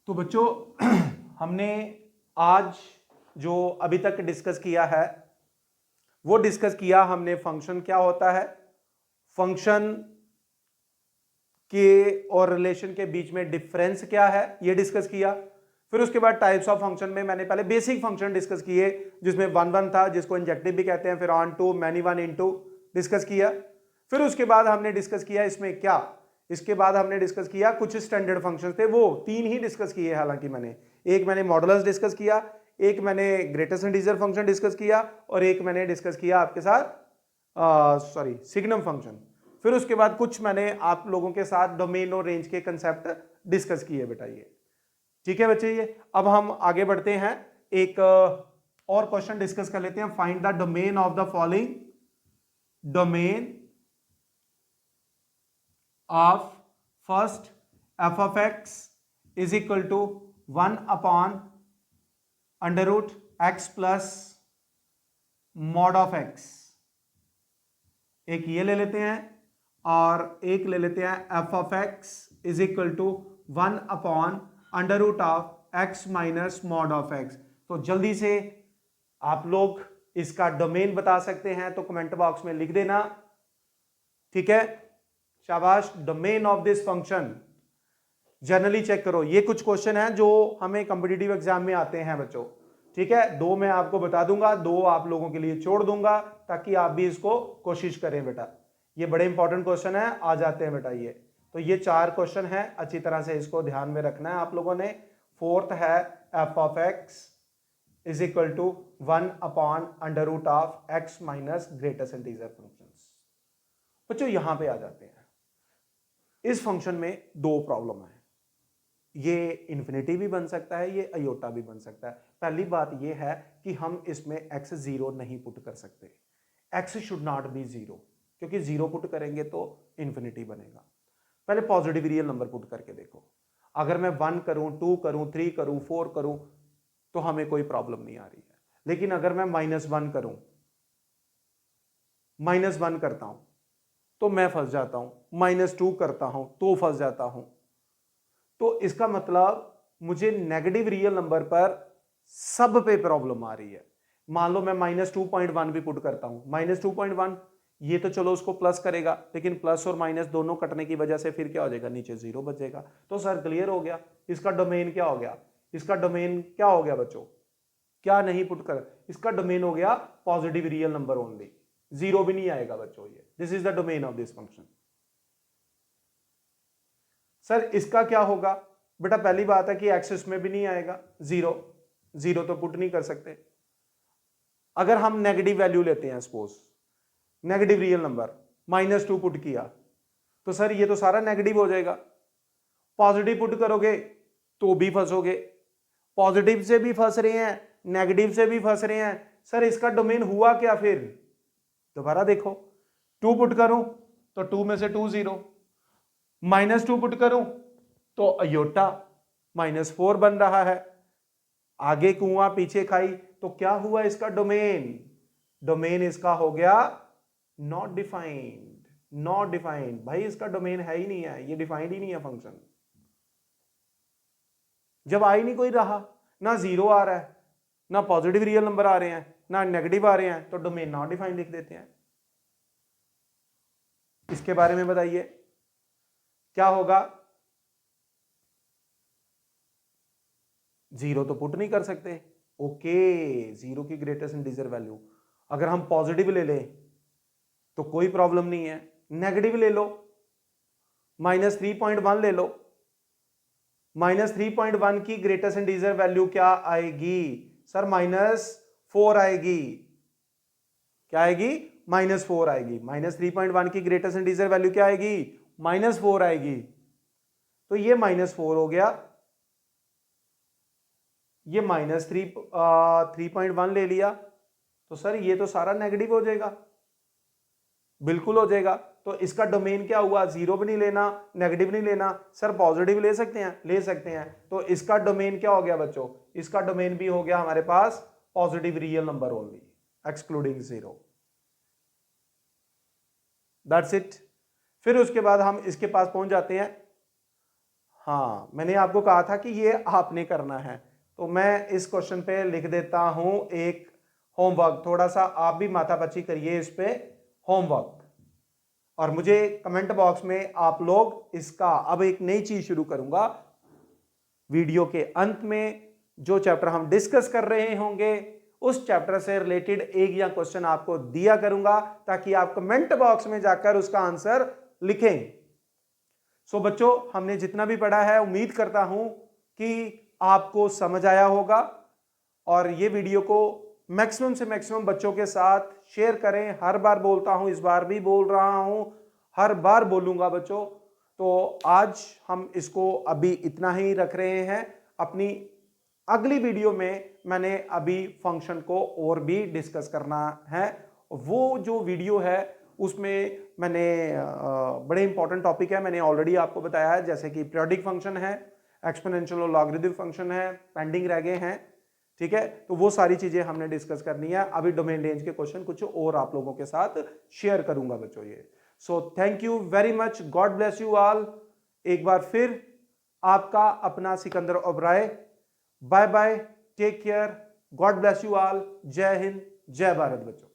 तो बच्चों हमने आज जो अभी तक डिस्कस किया है वो डिस्कस किया हमने, फंक्शन क्या होता है, फंक्शन के और रिलेशन के बीच में डिफरेंस क्या है ये डिस्कस किया। फिर उसके बाद टाइप्स ऑफ फंक्शन में मैंने पहले बेसिक फंक्शन डिस्कस किए जिसमें 1 1 था, जिसको इंजेक्टिव भी कहते हैं, फिर onto, many one, into discuss किया। फिर उसके बाद हमने डिस्कस किया इसमें क्या, इसके बाद हमने डिस्कस किया कुछ स्टैंडर्ड फंक्शन थे, वो 3 ही डिस्कस किए हालांकि एक मैंने मॉडुलस डिस्कस किया, एक मैंने ग्रेटेस्ट इंटीजर फंक्शन डिस्कस किया, और एक मैंने डिस्कस किया आपके साथ सिग्नम फंक्शन। फिर उसके बाद कुछ मैंने आप लोगों के साथ डोमेन और रेंज के कंसेप्ट डिस्कस किए बेटा ये, ठीक है बच्चे। ये अब हम आगे बढ़ते हैं, एक और क्वेश्चन डिस्कस कर लेते हैं। Find the domain of the following, domain of first f of x is equal to 1 upon under root x plus mod of x। एक ये ले लेते हैं और एक ले लेते हैं f of x is equal to 1 upon under root of x minus mod of x। तो जल्दी से आप लोग इसका डोमेन बता सकते हैं तो कमेंट बॉक्स में लिख देना, ठीक है, शाबाश। Domain of this function generally check करो, ये कुछ क्वेश्चन हैं जो हमें कॉम्पिटिटिव एग्जाम में आते हैं बच्चों, ठीक है। 2 मैं आपको बता दूंगा, 2 आप लोगों के लिए छोड़ दूंगा ताकि आप भी इसको कोशिश करें बेटा। ये बड़े इंपॉर्टेंट क्वेश्चन है, आ जाते हैं बेटा ये। तो ये 4 क्वेश्चन है, अच्छी तरह से इसको ध्यान में रखना है आप लोगों ने। फोर्थ है f of x is equal to 1 upon under root of x minus greatest integer functions. बच्चों यहां पे आ जाते हैं, इस फंक्शन में 2 प्रॉब्लम है, ये इन्फिनिटी भी बन सकता है, ये अयोटा भी बन सकता है। पहली बात ये है कि हम इसमें x 0 नहीं पुट कर सकते, x शुड नॉट बी 0, क्योंकि 0 पुट करेंगे तो इन्फिनिटी बनेगा। पहले पॉजिटिव रियल नंबर पुट करके देखो, अगर मैं 1 करूं, 2 करूं, 3 करूं, 4 करूं तो हमें कोई प्रॉब्लम नहीं आ रही है। लेकिन अगर मैं -1 करूं, -1 करता हूं तो मैं फंस जाता हूं, -2 करता हूं तो फंस जाता हूं। तो इसका मतलब मुझे नेगेटिव रियल नंबर पर सब पे प्रॉब्लम आ रही है। मान लो मैं -2.1 भी पुट करता हूं, -2.1 ये तो चलो उसको प्लस करेगा, लेकिन प्लस और माइनस दोनों कटने की वजह से फिर क्या हो जाएगा, नीचे 0 बचेगा। तो सर क्लियर हो गया, इसका डोमेन क्या हो गया, इसका डोमेन क्या हो गया बच्चों, क्या नहीं पुट कर, इसका डोमेन हो गया पॉजिटिव रियल नंबर ओनली, 0 भी नहीं आएगा बच्चों ये। This is the domain of this function. Sir इसका क्या होगा, बेटा पहली बात है कि एक्स इसमें भी नहीं आएगा, जीरो, जीरो तो पुट नहीं कर सकते। अगर हम नेगेटिव वैल्यू लेते हैं, suppose negative real number, -2 put किया तो सर ये तो सारा नेगेटिव हो जाएगा। पॉजिटिव पुट करोगे तो भी फंसोगे, पॉजिटिव से भी फंस रहे हैं, नेगेटिव से भी फंस रहे हैं। सर इसका डोमेन हुआ क्या फिर? दोबारा देखो, 2 पुट करूं तो 2 में से 2 0, -2 पुट करूं तो अयोटा -4 बन रहा है। आगे कुआं पीछे खाई, तो क्या हुआ इसका डोमेन? डोमेन इसका हो गया नॉट डिफाइंड, नॉट डिफाइंड। भाई इसका डोमेन है ही नहीं है, ये डिफाइंड ही नहीं है फंक्शन। जब आ ही नहीं कोई रहा, ना जीरो आ रहा है, ना पॉजिटिव रियल नंबर आ रहे हैं, ना नेगेटिव आ रहे हैं, तो डोमेन नॉट डिफाइंड लिख देते हैं। इसके बारे में बताइए क्या होगा? जीरो तो पुट नहीं कर सकते, ओके, जीरो की ग्रेटेस्ट इंटीजर वैल्यू। अगर हम पॉजिटिव ले लें तो कोई प्रॉब्लम नहीं है, नेगेटिव ले लो, -3.1 ले लो, -3.1 की ग्रेटेस्ट इंटीजर वैल्यू क्या आएगी? सर -4 आएगी। क्या आएगी? -4 आएगी। -3.1 की ग्रेटेस्ट इंटीजर वैल्यू क्या आएगी? -4 आएगी। तो ये -4 हो गया, ये -3.1 ले लिया, तो सर ये तो सारा नेगेटिव हो जाएगा, बिल्कुल हो जाएगा। तो इसका डोमेन क्या हुआ? जीरो भी नहीं लेना, नेगेटिव नहीं लेना। सर पॉजिटिव ले सकते हैं, ले सकते हैं। तो इसका डोमेन क्या हो गया बच्चों? इसका डोमेन भी हो गया हमारे पास positive real number only, excluding zero. That's it. फिर उसके बाद हम इसके पास पहुंच जाते हैं। हाँ, मैंने आपको कहा था कि ये आपने करना है, तो मैं इस क्वेश्चन पे लिख देता हूं एक होमवर्क। थोड़ा सा आप भी माथापच्ची करिए इस पे होमवर्क, और मुझे कमेंट बॉक्स में आप लोग इसका, अब एक नई चीज शुरू करूंगा, वीडियो के अंत में जो चैप्टर हम डिस्कस कर रहे होंगे उस चैप्टर से रिलेटेड एक या क्वेश्चन आपको दिया करूंगा, ताकि आप कमेंट बॉक्स में जाकर उसका आंसर लिखें। सो बच्चों, हमने जितना भी पढ़ा है उम्मीद करता हूं कि आपको समझ आया होगा, और ये वीडियो को मैक्सिमम से मैक्सिमम बच्चों के साथ शेयर करें। हर बार बोलता हूं, इस बार भी बोल रहा हूं, हर बार बोलूंगा बच्चों। तो आज हम इसको अभी इतना ही रख रहे हैं। अपनी अगली वीडियो में मैंने अभी फंक्शन को और भी डिस्कस करना है। वो जो वीडियो है उसमें मैंने बड़े इंपॉर्टेंट टॉपिक है, मैंने ऑलरेडी आपको बताया है, जैसे कि पीरियोडिक फंक्शन है, एक्सपोनेंशियल और लॉगरिथमिक फंक्शन है, पेंडिंग रह गए हैं, ठीक है। तो वो सारी चीजें हमने डिस्कस करनी है। अभी डोमेन रेंज के क्वेश्चन कुछ और आप लोगों के साथ शेयर करूंगा बच्चों ये। So thank you very much, God bless you all. एक बार फिर आपका अपना Sikandar Oberoi, bye bye, take care, God bless you all. जय हिंद, जय भारत बच्चों।